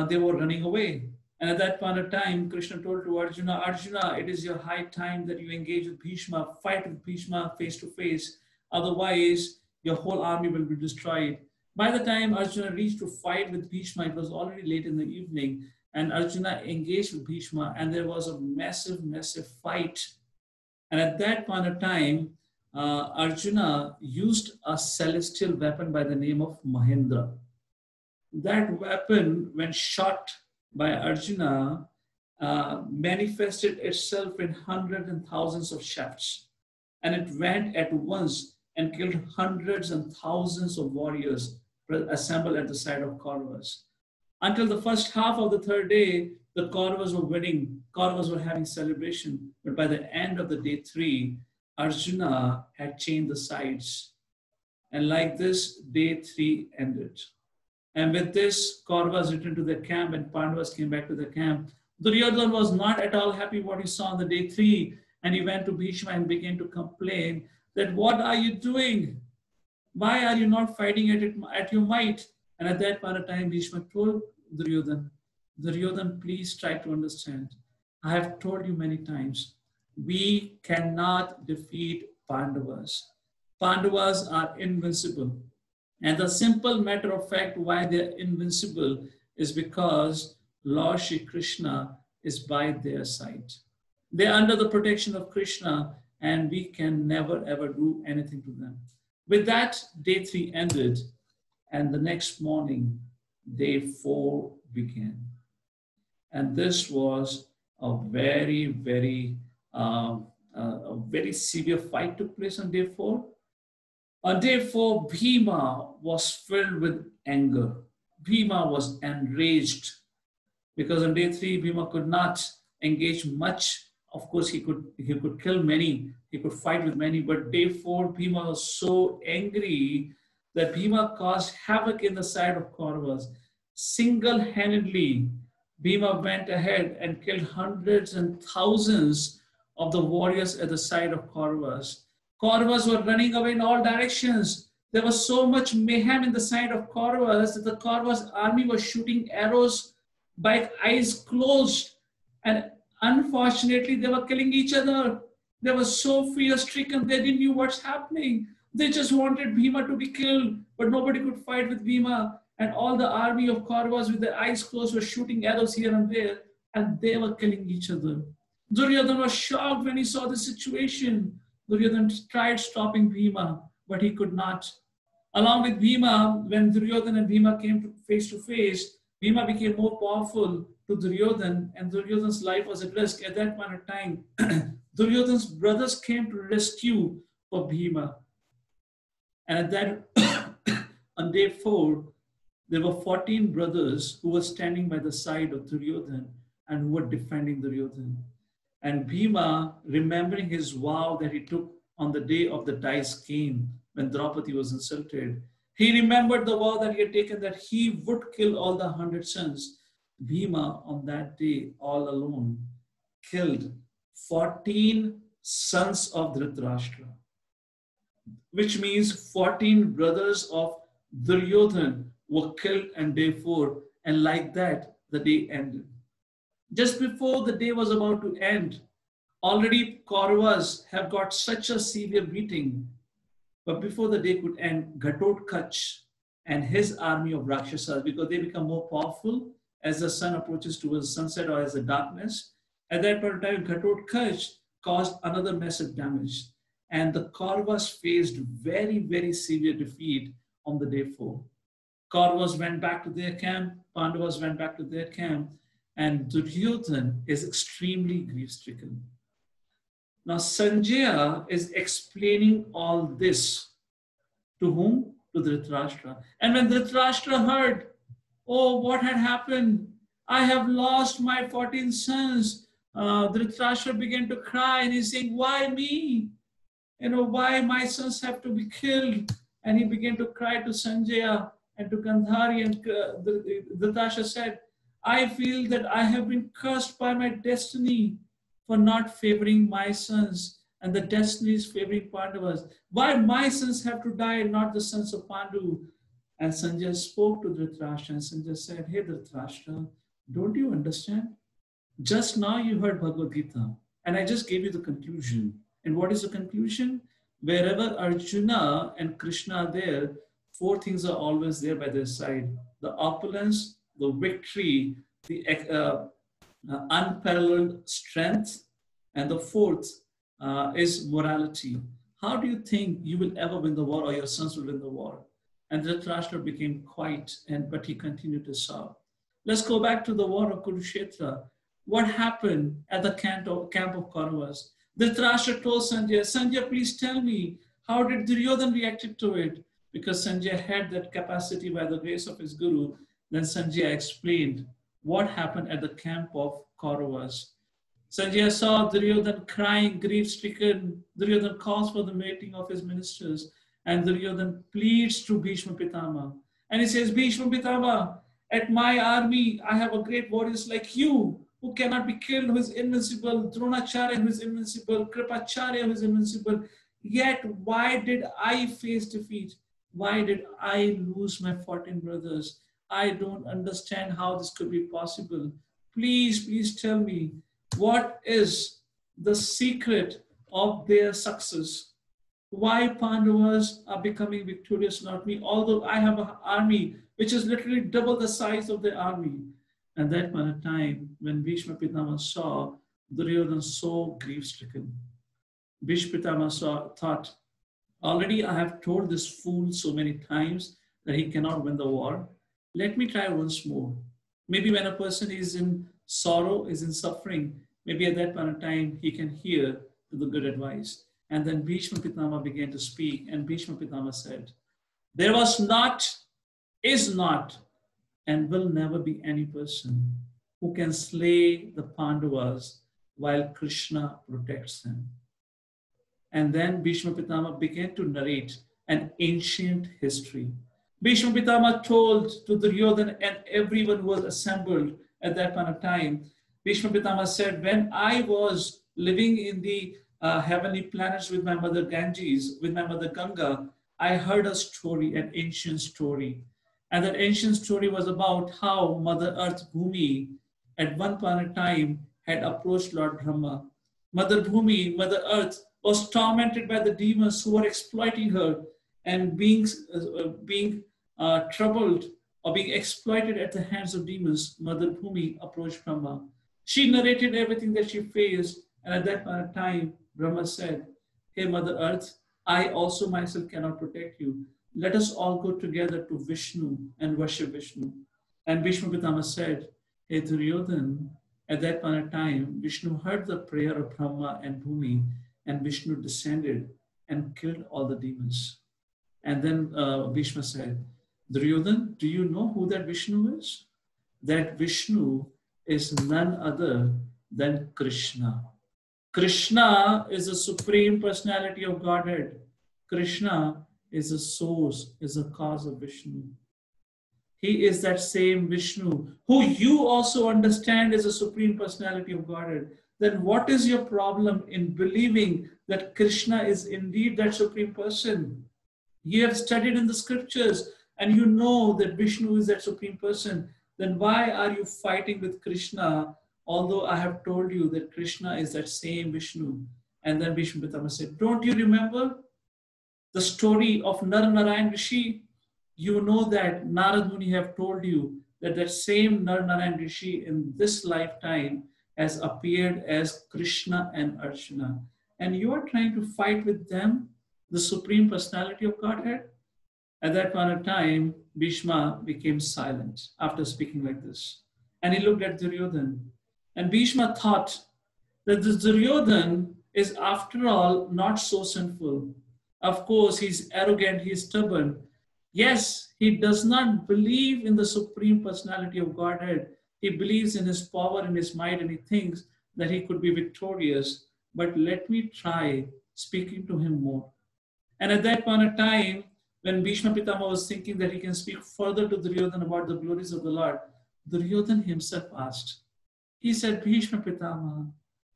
they were running away. And at that point of time, Krishna told to Arjuna, "Arjuna, it is your high time that you engage with Bhishma, fight with Bhishma face to face. Otherwise, your whole army will be destroyed." By the time Arjuna reached to fight with Bhishma, it was already late in the evening, and Arjuna engaged with Bhishma, and there was a massive fight. And at that point of time, Arjuna used a celestial weapon by the name of Mahendra. That weapon, when shot by Arjuna, manifested itself in hundreds and thousands of shafts. And it went at once and killed hundreds and thousands of warriors assembled at the side of Kauravas. Until the first half of the 3rd day, the Kauravas were winning. Kauravas were having celebration. But by the end of the day 3, Arjuna had changed the sides. And like this, day 3 ended. And with this, Kauravas returned to their camp and Pandavas came back to their camp. Duryodhana was not at all happy what he saw on the day 3, and he went to Bhishma and began to complain that, what are you doing? Why are you not fighting at your might? And at that point of time, Bhishma told Duryodhana, Duryodhana, please try to understand. I have told you many times, we cannot defeat Pandavas. Pandavas are invincible. And the simple matter of fact why they're invincible is because Lord Shri Krishna is by their side. They're under the protection of Krishna and we can never ever do anything to them. With that, day 3 ended and the next morning, day 4 began. And this was a very, very severe fight took place on day 4. On day 4, Bhima was filled with anger. Bhima was enraged because on day 3, Bhima could not engage much. Of course, he could kill many, he could fight with many, but day 4, Bhima was so angry that Bhima caused havoc in the side of Kauravas. Single-handedly, Bhima went ahead and killed hundreds and thousands of the warriors at the side of Kauravas. Kauravas were running away in all directions. There was so much mayhem in the side of Kauravas that the Kauravas army was shooting arrows by eyes closed. And unfortunately, they were killing each other. They were so fear-stricken, they didn't know what's happening. They just wanted Bhima to be killed, but nobody could fight with Bhima. And all the army of Kauravas with their eyes closed were shooting arrows here and there, and they were killing each other. Duryodhana was shocked when he saw the situation. Duryodhana tried stopping Bhima, but he could not. Along with Bhima, when Duryodhana and Bhima came face to face, Bhima became more powerful to Duryodhana, and Duryodhana's life was at risk. At that point of time, Duryodhana's brothers came to rescue for Bhima. And at that, on day 4, there were 14 brothers who were standing by the side of Duryodhana and who were defending Duryodhana. And Bhima, remembering his vow that he took on the day of the dice game when Draupadi was insulted, he remembered the vow that he had taken that he would kill all the 100 sons. Bhima, on that day, all alone, killed 14 sons of Dhritarashtra, which means 14 brothers of Duryodhana were killed on day 4, and like that, the day ended. Just before the day was about to end, already Kauravas have got such a severe beating, but before the day could end, Ghatotkacha and his army of Rakshasas, because they become more powerful as the sun approaches towards sunset or as the darkness, at that point of time, Ghatotkacha caused another massive damage. And the Kauravas faced very, very severe defeat on the day 4. Kauravas went back to their camp, Pandavas went back to their camp, and Duryodhana is extremely grief-stricken. Now Sanjaya is explaining all this to whom? To Dhritarashtra. And when Dhritarashtra heard, oh, what had happened? I have lost my 14 sons. Dhritarashtra began to cry and he's saying, why me? You know, why my sons have to be killed? And he began to cry to Sanjaya and to Gandhari, and Dhritarashtra said, I feel that I have been cursed by my destiny for not favoring my sons, and the destiny is favoring Pandavas. Why my sons have to die and not the sons of Pandu? And Sanjaya spoke to Dhritarashtra, and Sanjaya said, hey Dhritarashtra, don't you understand? Just now you heard Bhagavad Gita, and I just gave you the conclusion. And what is the conclusion? Wherever Arjuna and Krishna are there, 4 things are always there by their side. The opulence, the victory, the unparalleled strength, and the 4th is morality. How do you think you will ever win the war or your sons will win the war? And Dhritarashtra became quiet, but he continued to sob. Let's go back to the war of Kurukshetra. What happened at the camp of Kauravas? Dhritarashtra told Sanjaya, Sanjaya, please tell me, how did Duryodhana react to it? Because Sanjaya had that capacity by the grace of his guru. Then Sanjaya explained what happened at the camp of Kauravas. Sanjaya saw Duryodhana crying, grief-stricken. Duryodhana calls for the meeting of his ministers, and Duryodhana pleads to Bhishma Pitama. And he says, Bhishma Pitama, at my army, I have a great warriors like you, who cannot be killed, who is invincible, Dronacharya, who is invincible, Kripacharya, who is invincible. Yet, why did I face defeat? Why did I lose my 14 brothers? I don't understand how this could be possible. Please, please tell me, what is the secret of their success? Why Pandavas are becoming victorious, not me, although I have an army which is literally double the size of the army. And that point of time, when Bhishma Pitama saw Duryodhana so grief-stricken, Bhishma Pitama thought, already I have told this fool so many times that he cannot win the war. Let me try once more. Maybe when a person is in sorrow, is in suffering, maybe at that point of time, he can hear the good advice. And then Bhishma Pitama began to speak, and Bhishma Pitama said, there was not, is not, and will never be any person who can slay the Pandavas while Krishna protects them. And then Bhishma Pitama began to narrate an ancient history. Bhishma Pitama told to Duryodhana and everyone who was assembled at that point of time, Bhishma Pitama said, when I was living in the heavenly planets with my mother Ganges, with my mother Ganga, I heard a story, an ancient story. And that ancient story was about how Mother Earth Bhumi at one point in time had approached Lord Brahma. Mother Bhumi, Mother Earth, was tormented by the demons who were exploiting her and being troubled or being exploited at the hands of demons. Mother Bhumi approached Brahma. She narrated everything that she faced, and at that point of time, Brahma said, hey Mother Earth, I also myself cannot protect you. Let us all go together to Vishnu and worship Vishnu. And Bhishma Pitama said, hey Duryodhana, at that point of time, Vishnu heard the prayer of Brahma and Bhumi, and Vishnu descended and killed all the demons. And then Bhishma said, Duryodhana, do you know who that Vishnu is? That Vishnu is none other than Krishna. Krishna is the Supreme Personality of Godhead. Krishna is the source, is the cause of Vishnu. He is that same Vishnu who you also understand is the Supreme Personality of Godhead. Then what is your problem in believing that Krishna is indeed that Supreme Person? You have studied in the scriptures and you know that Vishnu is that Supreme Person. Then why are you fighting with Krishna, although I have told you that Krishna is that same Vishnu? And then Bhishma Pitama said, don't you remember the story of Nar-Narayan Rishi? You know that Narad Muni have told you that that same Nar-Narayan Rishi in this lifetime has appeared as Krishna and Arjuna. And you are trying to fight with them, the Supreme Personality of Godhead? At that point of time, Bhishma became silent after speaking like this. And he looked at Duryodhana. And Bhishma thought that this Duryodhana is after all not so sinful. Of course, he's arrogant, he's stubborn. Yes, he does not believe in the Supreme Personality of Godhead. He believes in his power, in his might, and he thinks that he could be victorious. But let me try speaking to him more. And at that point of time, when Bhishma Pitama was thinking that he can speak further to Duryodhana about the glories of the Lord, Duryodhana himself asked. He said, Bhishma Pitama,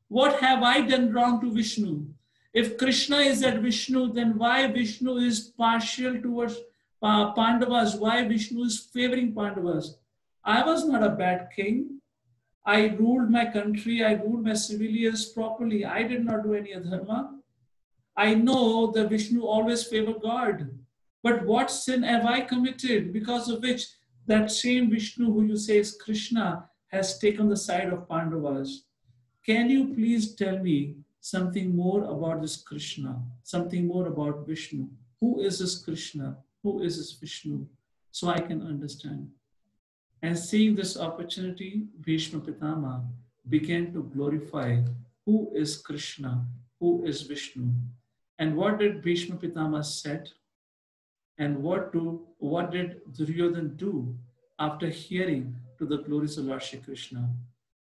what have I done wrong to Vishnu? If Krishna is that Vishnu, then why Vishnu is partial towards Pandavas? Why Vishnu is favoring Pandavas? I was not a bad king. I ruled my country. I ruled my civilians properly. I did not do any adharma. I know that Vishnu always favors God. But what sin have I committed because of which that same Vishnu who you say is Krishna has taken the side of Pandavas? Can you please tell me something more about this Krishna, something more about Vishnu? Who is this Krishna? Who is this Vishnu? So I can understand. And seeing this opportunity, Bhishma Pitama began to glorify who is Krishna, who is Vishnu. And what did Bhishma Pitama said? And what did Duryodhana do after hearing to the glories of Lord Shri Krishna?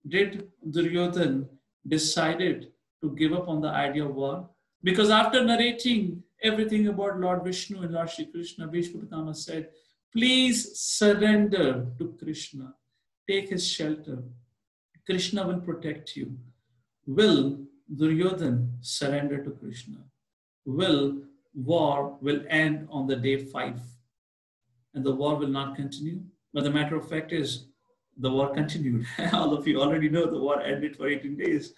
Did Duryodhana decided to give up on the idea of war? Because after narrating everything about Lord Vishnu and Lord Shri Krishna, Bhishma Pitama said, Please surrender to Krishna. Take his shelter. Krishna will protect you. Will Duryodhan surrender to Krishna? Will war will end on the day 5 and the war will not continue? But the matter of fact is, the war continued. All of you already know the war ended for 18 days.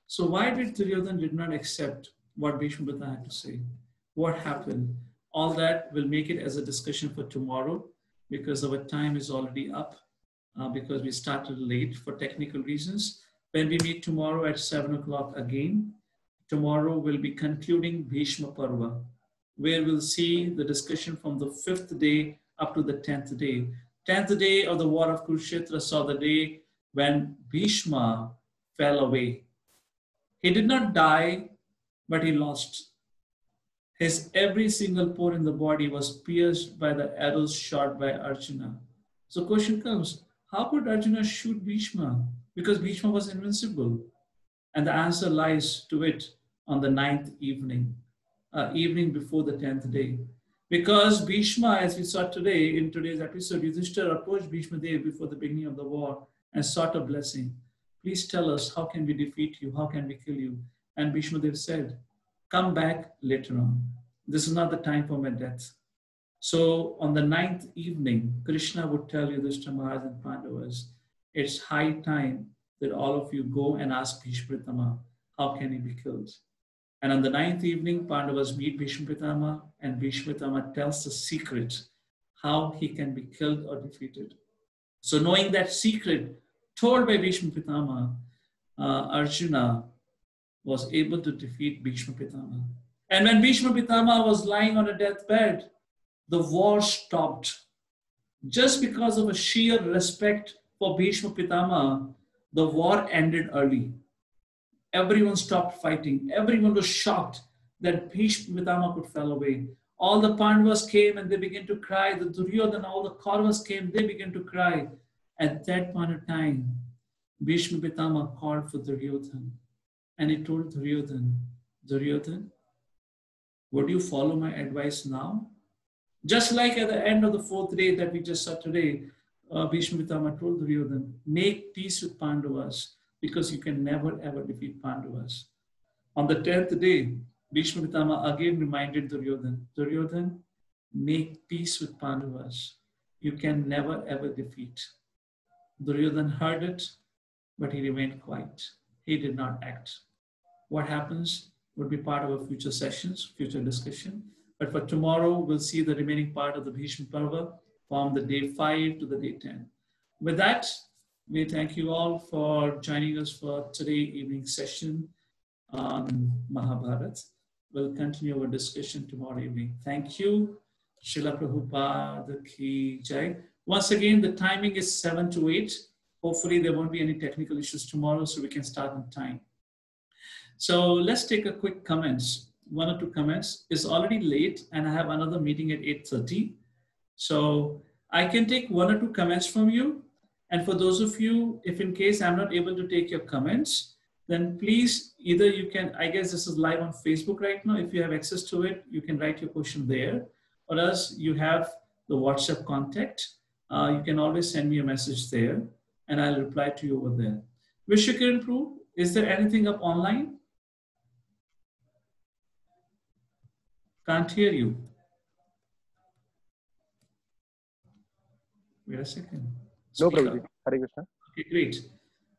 So why did Duryodhan did not accept what Bhishma Pitama had to say? What happened? All that will make it as a discussion for tomorrow, because our time is already up, because we started late for technical reasons. When we meet tomorrow at 7 o'clock again, tomorrow we'll be concluding Bhishma Parva, where we'll see the discussion from the 5th day up to the 10th day. 10th day of the war of Kurukshetra saw the day when Bhishma fell away. He did not die, but he lost. His every single pore in the body was pierced by the arrows shot by Arjuna. So question comes, how could Arjuna shoot Bhishma? Because Bhishma was invincible. And the answer lies to it on the 9th evening, evening before the 10th day. Because Bhishma, as we saw today in today's episode, Yudhishthira approached Bhishma Dev before the beginning of the war and sought a blessing. Please tell us, how can we defeat you? How can we kill you? And Bhishma Dev said, come back later on. This is not the time for my death. So on the 9th evening, Krishna would tell Yudhishthira Maharaj and Pandavas, it's high time that all of you go and ask Bhishma Pitama, how can he be killed? And on the 9th evening, Pandavas meet Bhishma Pitama, and Bhishma Pitama tells the secret, how he can be killed or defeated. So knowing that secret told by Bhishma Pitama, Arjuna was able to defeat Bhishma Pitama. And when Bhishma Pitama was lying on a deathbed, the war stopped. Just because of a sheer respect for Bhishma Pitama, the war ended early. Everyone stopped fighting. Everyone was shocked that Bhishma Pitama could fall away. All the Pandavas came and they began to cry. The Duryodhana, all the Kauravas came, they began to cry. At that point of time, Bhishma Pitama called for Duryodhana. And he told Duryodhana, Duryodhana, would you follow my advice now? Just like at the end of the 4th day that we just saw today, Bhishma Pitama told Duryodhana, make peace with Pandavas, because you can never ever defeat Pandavas. On the 10th day, Bhishma Pitama again reminded Duryodhana, Duryodhana, make peace with Pandavas. You can never ever defeat. Duryodhana heard it, but he remained quiet. He did not act. What happens would be part of our future sessions, future discussion. But for tomorrow, we'll see the remaining part of the Bhishma Parva from the day 5 to the day 10. With that, we thank you all for joining us for today evening session on Mahabharata. We'll continue our discussion tomorrow evening. Thank you. Srila Prabhupada Ki Jai. Once again, the timing is 7 to 8. Hopefully there won't be any technical issues tomorrow, so we can start on time. So let's take a quick comments. 1 or 2 comments. It's already late and I have another meeting at 8:30. So I can take 1 or 2 comments from you. And for those of you, if in case I'm not able to take your comments, then please either you can, I guess this is live on Facebook right now. If you have access to it, you can write your question there. Or else you have the WhatsApp contact. You can always send me a message there and I'll reply to you over there. Vishwakiran Prabhu, is there anything up online? Can't hear you. Wait a second. No, Prabhuji. Hare Krishna. Okay, great.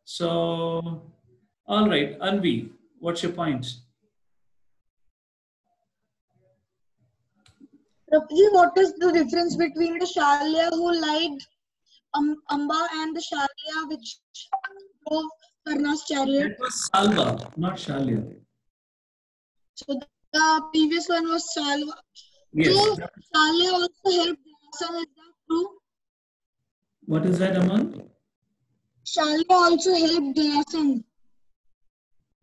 So, all right, Anvi, what's your point? Prabhuji, what is the difference between the Shalya who lied Amba and the Shalya which drove Karna's chariot? That was Salva, not Shalya. So the previous one was Salva. Yes. So Shalya also helped Vyasa, is that true? What is that, Aman? Shalya also helped Vyasa.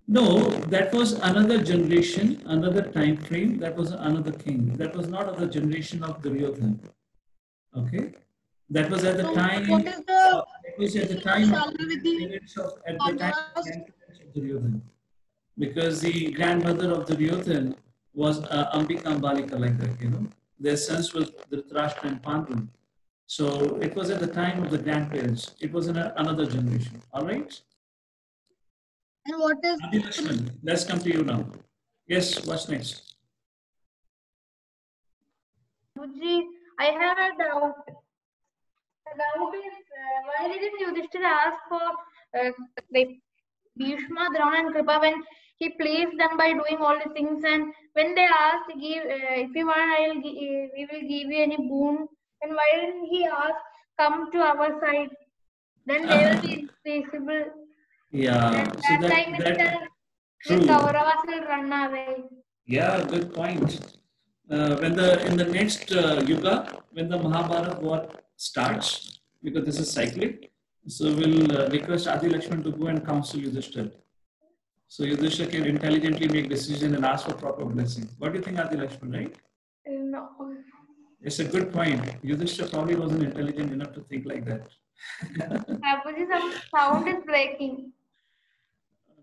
No, that was another generation, another time frame. That was another king. That was not of the generation of Duryodhana. Okay, that was at the time. What is the? That was at the time of Duryodhana, because the grandmother of Duryodhana was Ambika and Balika, like that. You know, their sons was Dhritarashtra and Pandu. So it was at the time of the grandparents. It was in another generation. All right. And what is? Adi Lakshman, let's come to you now. Yes, what's next? Prabhuji, I have a doubt. The doubt is why didn't Yudhishthira ask for like Bhishma, Drona, and Kripa when he pleased them by doing all these things? And when they asked, give if you want, we will give you any boon. And why didn't he ask, come to our side? Then they will be irreplaceable. Yeah. And So that time itself, the true. Kauravas will run away. Yeah, good point. In the next yuga, when the Mahabharata war starts, because this is cyclic, so we'll request Adi Lakshman to go and counsel Yudhishthira. So Yudhishthira can intelligently make decision and ask for proper blessing. What do you think, Adi Lakshman, right? No. It's a good point. Yudhishthira probably wasn't intelligent enough to think like that. Prabhuji, some sound is breaking.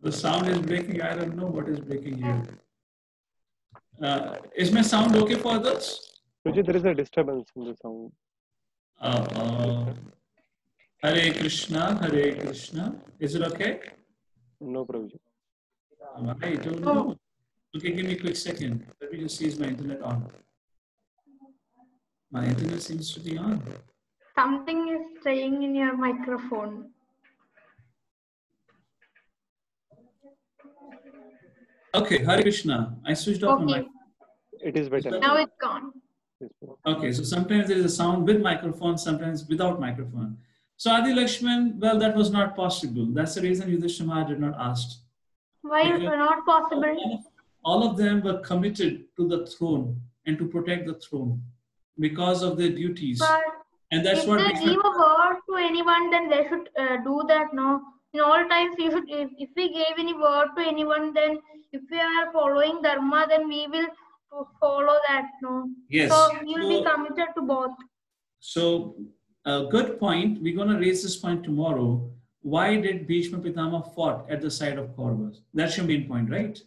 The sound is breaking. I don't know what is breaking here. Is my sound okay for others? Prabhuji, there is a disturbance in the sound. Hare Krishna, Hare Krishna. Is it okay? No, Prabhuji. I don't know. Okay, give me a quick second. Let me just see is my internet on. My internet seems to be on. Something is staying in your microphone. Okay, Hare Krishna. I switched off my mic. It is better. Now it's gone. Okay, so sometimes there is a sound with microphone, sometimes without microphone. So Adi Lakshman, well, that was not possible. That's the reason Yudhishthira did not ask. Why is it not possible? All of them were committed to the throne and to protect the throne because of their duties. But and that's if what they give a word to anyone, then they should do that, no? In all times, you should. If we gave any word to anyone, then if we are following Dharma, then we will follow that, no? Yes. So we will be committed to both. So, a good point. We're going to raise this point tomorrow. Why did Bhishma Pitama fought at the side of Kauravas? That's your main point, right?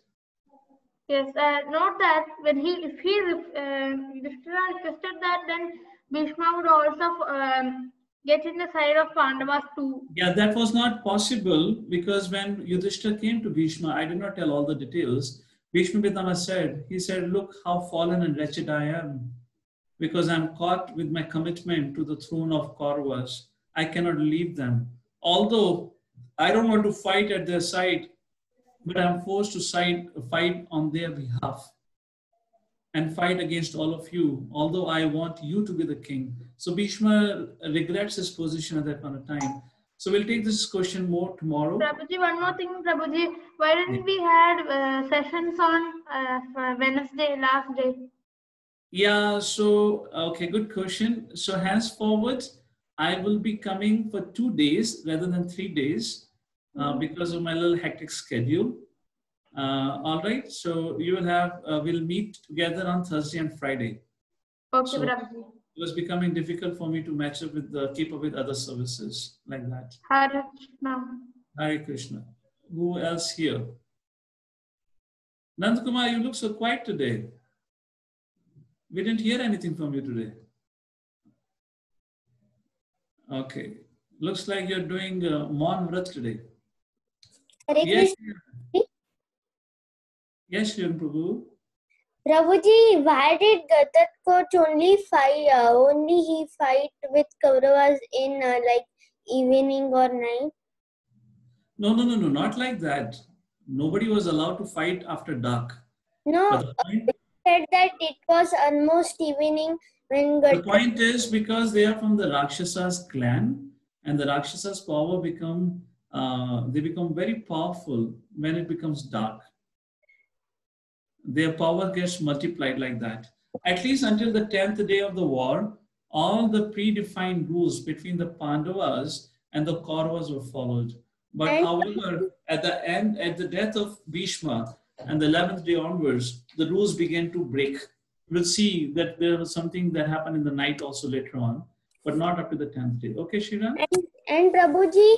Yes, not that when if he Yudhishthira requested that, then Bhishma would also get in the side of Pandavas too. Yeah, that was not possible because when Yudhishthira came to Bhishma, I did not tell all the details. Bhishma Pitama said, he said, look how fallen and wretched I am because I'm caught with my commitment to the throne of Kauravas. I cannot leave them. Although I don't want to fight at their side, but I'm forced to fight on their behalf and fight against all of you, although I want you to be the king. So Bhishma regrets his position at that point of time. So we'll take this question more tomorrow. Prabhuji, one more thing, Prabhuji. Why didn't we had sessions on Wednesday, last day? Yeah, so, okay, good question. So henceforward, I will be coming for 2 days rather than 3 days because of my little hectic schedule. All right, so you will have, we'll meet together on Thursday and Friday. Okay, so Prabhuji. it was becoming difficult for me to match up with keep up with other services like that. Hare Krishna. Hare Krishna. Who else here? Nandkumar, you look so quiet today. We didn't hear anything from you today. Okay. Looks like you're doing Maun Vrat today. Hare Yes. Krishna. Yes, Shriram Prabhu. Prabhuji, why did Ghatatkot only he fight with Kauravas in like evening or night? No, not like that. Nobody was allowed to fight after dark. No, But the point, said that it was almost evening when the point is because they are from the Rakshasas clan, and the Rakshasas' power become very powerful when it becomes dark. Their power gets multiplied like that. At least until the 10th day of the war, all the predefined rules between the Pandavas and the Kauravas were followed. But however, at the death of Bhishma and the 11th day onwards, the rules began to break. We'll see that there was something that happened in the night also later on, but not up to the 10th day. Okay, Shriram? And Prabhuji,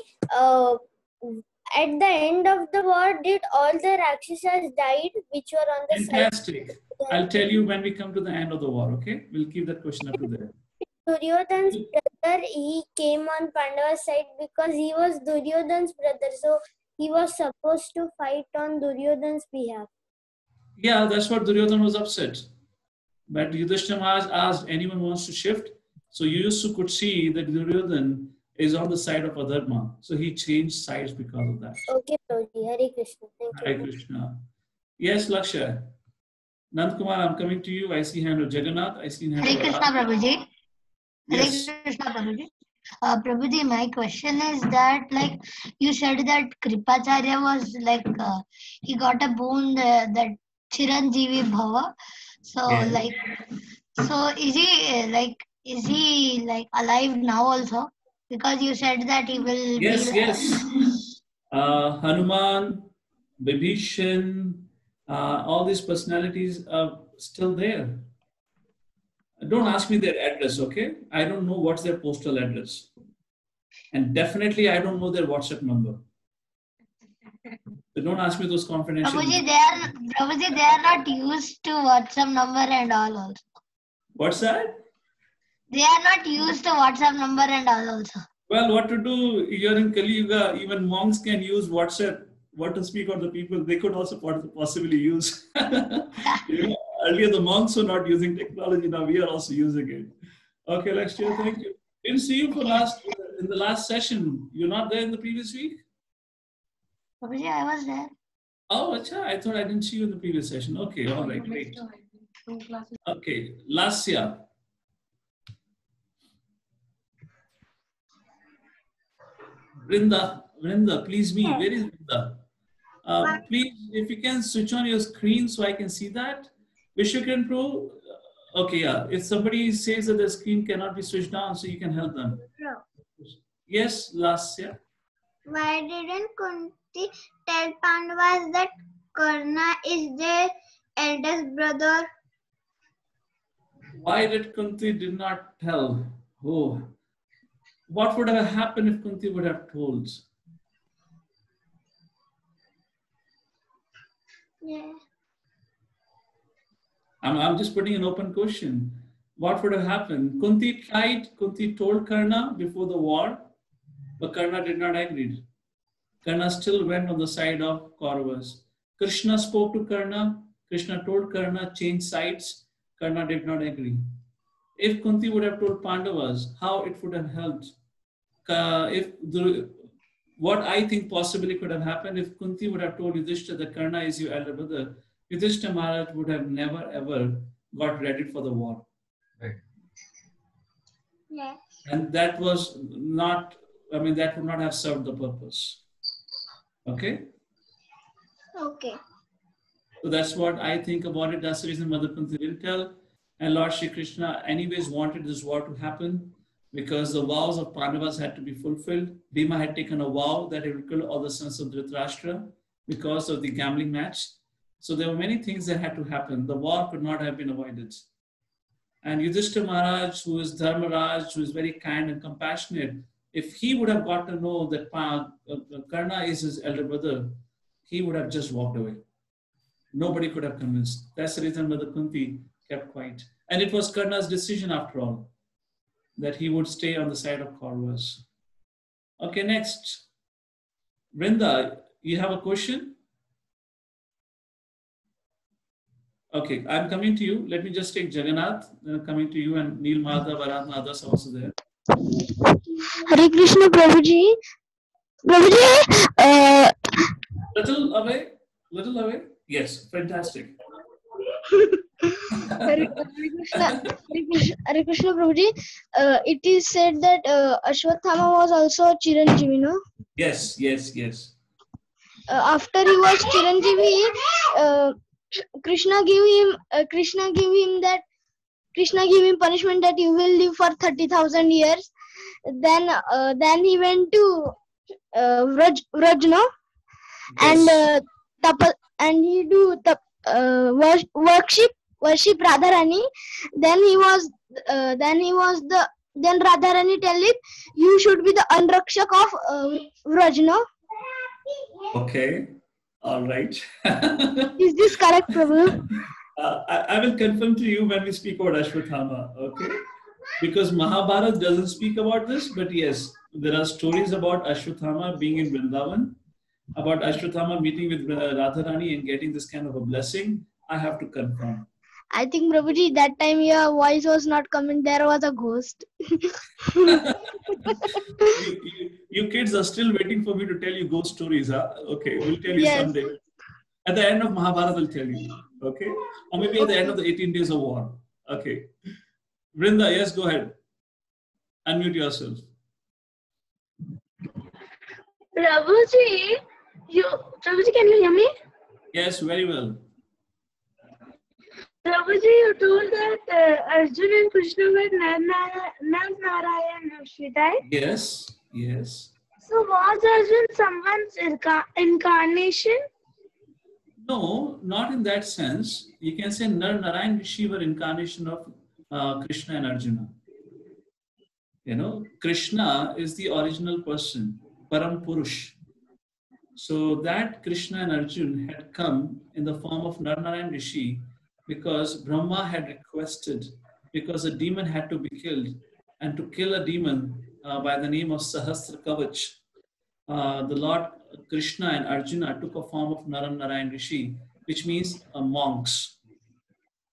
at the end of the war, did all the Rakshasas died which were on the Fantastic. I'll tell you when we come to the end of the war, okay? We'll keep that question up to there. Duryodhan's brother, he came on Pandava's side because he was Duryodhan's brother. So he was supposed to fight on Duryodhan's behalf. Yeah, that's what Duryodhan was upset. But Yudhishthira Maharaj asked, anyone wants to shift? So Yudhishthira could see that Duryodhan is on the side of Adharma. So he changed sides because of that. Okay, Prabhuji. Hare Krishna. Thank you. Hare Krishna. Yes, Lakshya. Nandkumar, I'm coming to you. I see hand of Jagannath. I see hand Hare of Krishna, Radha. Prabhuji. Yes. Hare Krishna, Prabhuji. Prabhuji, my question is that, like, you said that Kripacharya was like, he got a boon that Chiranjeevi Bhava. So, Yes. like, so is he like alive now also? Because you said that he will Yes, be. yes. Hanuman, Vibhishan, all these personalities are still there. Don't ask me their address, okay? I don't know what's their postal address. And definitely I don't know their WhatsApp number. So don't ask me those confidential. Prabhuji, they are not used to WhatsApp number and all also. What's that? They are not used to WhatsApp number and all also. Well, what to do? You're in Kali Yuga. Even monks can use WhatsApp. What to speak of the people they could also possibly use. You know, earlier the monks were not using technology. Now we are also using it. Okay, Lakshya, thank you. Didn't see you for in the last session. You're not there in the previous week? Prabhuji, I was there. Oh, acha, I thought I didn't see you in the previous session. Okay, all right, great. Okay, Lasya. Vrinda, please me. Where is Vrinda? Please, if you can switch on your screen so I can see that. Vishwakiran Pro, okay, yeah. If somebody says that the screen cannot be switched on, so you can help them. Yes, Lasya. Why didn't Kunti tell Pandavas that Karna is their eldest brother? Why did Kunti did not tell? Oh, what would have happened if Kunti would have told? Yeah. I'm just putting an open question. What would have happened? Kunti told Karna before the war, but Karna did not agree. Karna still went on the side of Kauravas. Krishna spoke to Karna. Krishna told Karna, change sides. Karna did not agree. If Kunti would have told Pandavas, how it would have helped? What I think possibly could have happened if Kunti would have told Yudhishthira that Karna is your elder brother, Yudhishthira Maharaj would have never ever got ready for the war. Right. Yes. And that was not, that would not have served the purpose. Okay? Okay. So that's what I think about it. That's the reason Mother Kunti didn't tell. And Lord Shri Krishna anyways wanted this war to happen because the vows of Pandavas had to be fulfilled. Bhima had taken a vow that he would kill all the sons of Dhritarashtra because of the gambling match. So there were many things that had to happen. The war could not have been avoided. And Yudhishthira Maharaj, who is Dharmaraj, who is very kind and compassionate, if he would have got to know that Karna is his elder brother, he would have just walked away. Nobody could have convinced. That's the reason Mother Kunti kept quiet. And it was Karna's decision after all, that he would stay on the side of Kauravas. Okay, next. Vrinda, you have a question? Okay, I'm coming to you. Let me just take Jagannath, coming to you, and Neel Madhav, Aradhana, others also there. Hare Krishna, Prabhuji. Prabhuji, Little away. Yes, fantastic. Hare Krishna, Prabhuji. It is said that Ashwatthama was also Chiranjeevi, no? Yes. After he was Chiranjeevi, Krishna gave him punishment that you will live for 30,000 years. Then he went to Vraj, no? Yes. And he do worship Radharani. Then Radharani tell him, you should be the Anrakshak of Vraj, no? Okay, all right. Is this correct, Prabhu? I will confirm to you when we speak about Ashwatthama, okay? because Mahabharata doesn't speak about this, but yes, there are stories about Ashwatthama being in Vrindavan, about Ashwatthama meeting with Radharani and getting this kind of a blessing. I have to confirm. I think, Prabhuji, that time your voice was not coming. There was a ghost. You kids are still waiting for me to tell you ghost stories, huh? Okay, we'll tell you Yes. someday. At the end of Mahabharata, we'll tell you. Okay? Or maybe at the end of the 18 days of war. Okay. Vrinda, yes, go ahead. Unmute yourself. Prabhuji, Prabhuji, can you hear me? Yes, very well. Prabhuji, you told that Arjuna and Krishna were Narayan Rishi, right? Yes, yes. So was Arjuna someone's incarnation? No, not in that sense. You can say Narayan Rishi were incarnation of Krishna and Arjuna. You know, Krishna is the original person, Param Purush. So that Krishna and Arjuna had come in the form of Narayan Rishi because Brahma had requested, because a demon had to be killed, and to kill a demon by the name of Sahasra Kavach, the Lord Krishna and Arjuna took a form of Narayan Rishi, which means monks.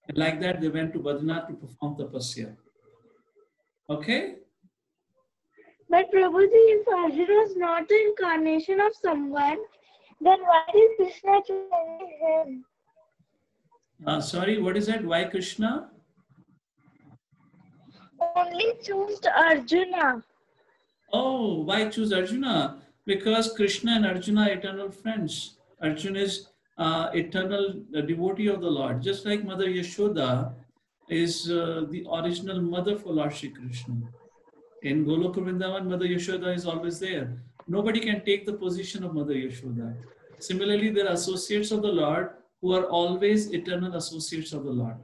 And like that, they went to Badrinath to perform tapasya. Okay? But Prabhuji, if Arjuna was not the incarnation of someone, then why did Krishna choose him? Sorry, what is that? Why Krishna? Only chose Arjuna. Oh, why choose Arjuna? Because Krishna and Arjuna are eternal friends. Arjuna is eternal devotee of the Lord. Just like Mother Yashoda is the original mother for Lord Shri Krishna. In Goloka Vrindavan, Mother Yashoda is always there. Nobody can take the position of Mother Yashoda. Similarly, there are associates of the Lord who are always eternal associates of the Lord.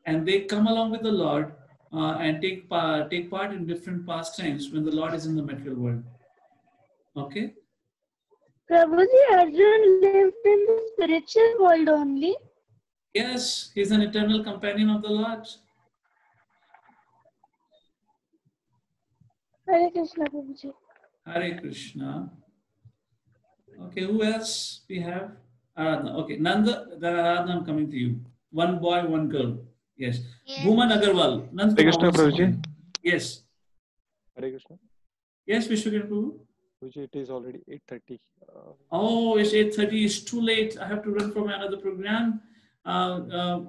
And they come along with the Lord and take part in different pastimes when the Lord is in the material world. Okay? Prabhuji, Arjuna lived in the spiritual world only. Yes, he's an eternal companion of the Lord. Hare Krishna, Prabhuji. Hare Krishna. Okay, who else we have? Aradhana. Okay, Nanda, then Aradhana, I'm coming to you. One boy, one girl. Yes. Bhuman Agarwal. Nanda, Hare Krishna, Prabhuji. Yes. Hare Krishna. Yes, Vishwakarma Prabhu. Prabhuji, it is already 8:30. Oh, it's 8:30. It's too late. I have to run for my another program. I'll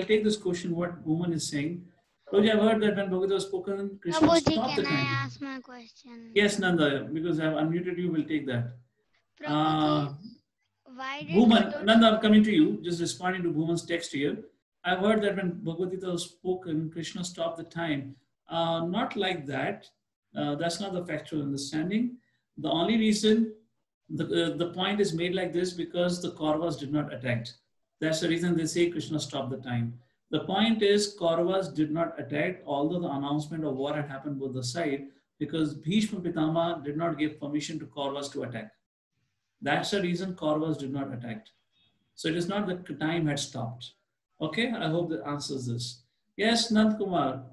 take this question, what Bhuman is saying. Prabhuji, I've heard that when Bhagavad was spoken, Krishna Prabhuji, stopped the can time. I ask my question? Yes, Nanda, because I've unmuted you, we'll take that. Prabhuji, why did Bhuman, Nanda, I'm coming to you, just responding to Bhuman's text here. I've heard that when Bhagavad Gita was spoken, Krishna stopped the time. Not like that. That's not the factual understanding. The only reason the point is made like this because the Kauravas did not attack. That's the reason they say Krishna stopped the time. The point is Kauravas did not attack, although the announcement of war had happened both the side, because Bhishma Pitama did not give permission to Kauravas to attack. That's the reason Kauravas did not attack. So it is not that the time had stopped. Okay, I hope that answers this. Yes, Nand Kumar.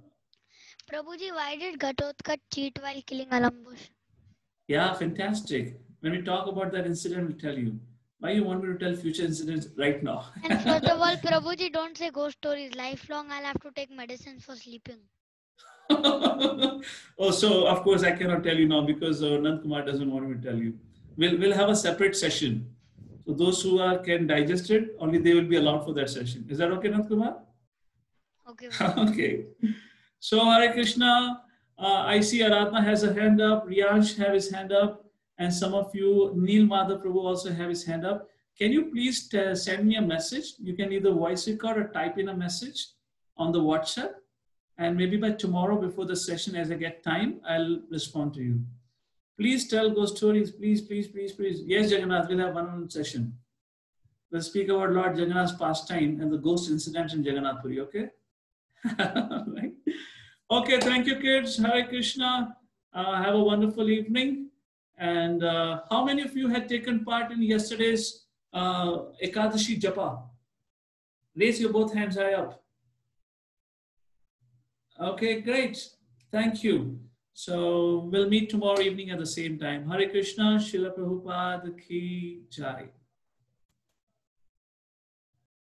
Prabhuji, why did Ghatotkacha cheat while killing Alambush? Yeah, fantastic. When we talk about that incident, we'll tell you. Why you want me to tell future incidents right now? And first of all, Prabhuji, don't say ghost stories. Lifelong, I'll have to take medicines for sleeping. Oh, so of course I cannot tell you now because Nand Kumar doesn't want me to tell you. We'll have a separate session. So those who can digest it, only they will be allowed for that session. Is that okay, Nand Kumar? Okay. Okay. So Hare Krishna, I see Aradhana has a hand up, Riyansh have his hand up, and some of you, Neil Madhav Prabhu also have his hand up. Can you please send me a message? You can either voice record or type in a message on the WhatsApp. And maybe by tomorrow before the session, as I get time, I'll respond to you. Please tell ghost stories. Please, please, please, please. Yes, Jagannath, we'll have one session. We'll speak about Lord Jagannath's pastime and the ghost incident in Jagannath Puri, okay? Right? Okay, thank you, kids. Hare Krishna. Have a wonderful evening. And how many of you had taken part in yesterday's Ekadashi Japa? Raise your both hands high up. Okay, great. Thank you. So we'll meet tomorrow evening at the same time. Hare Krishna, Srila Prabhupada Ki Jai.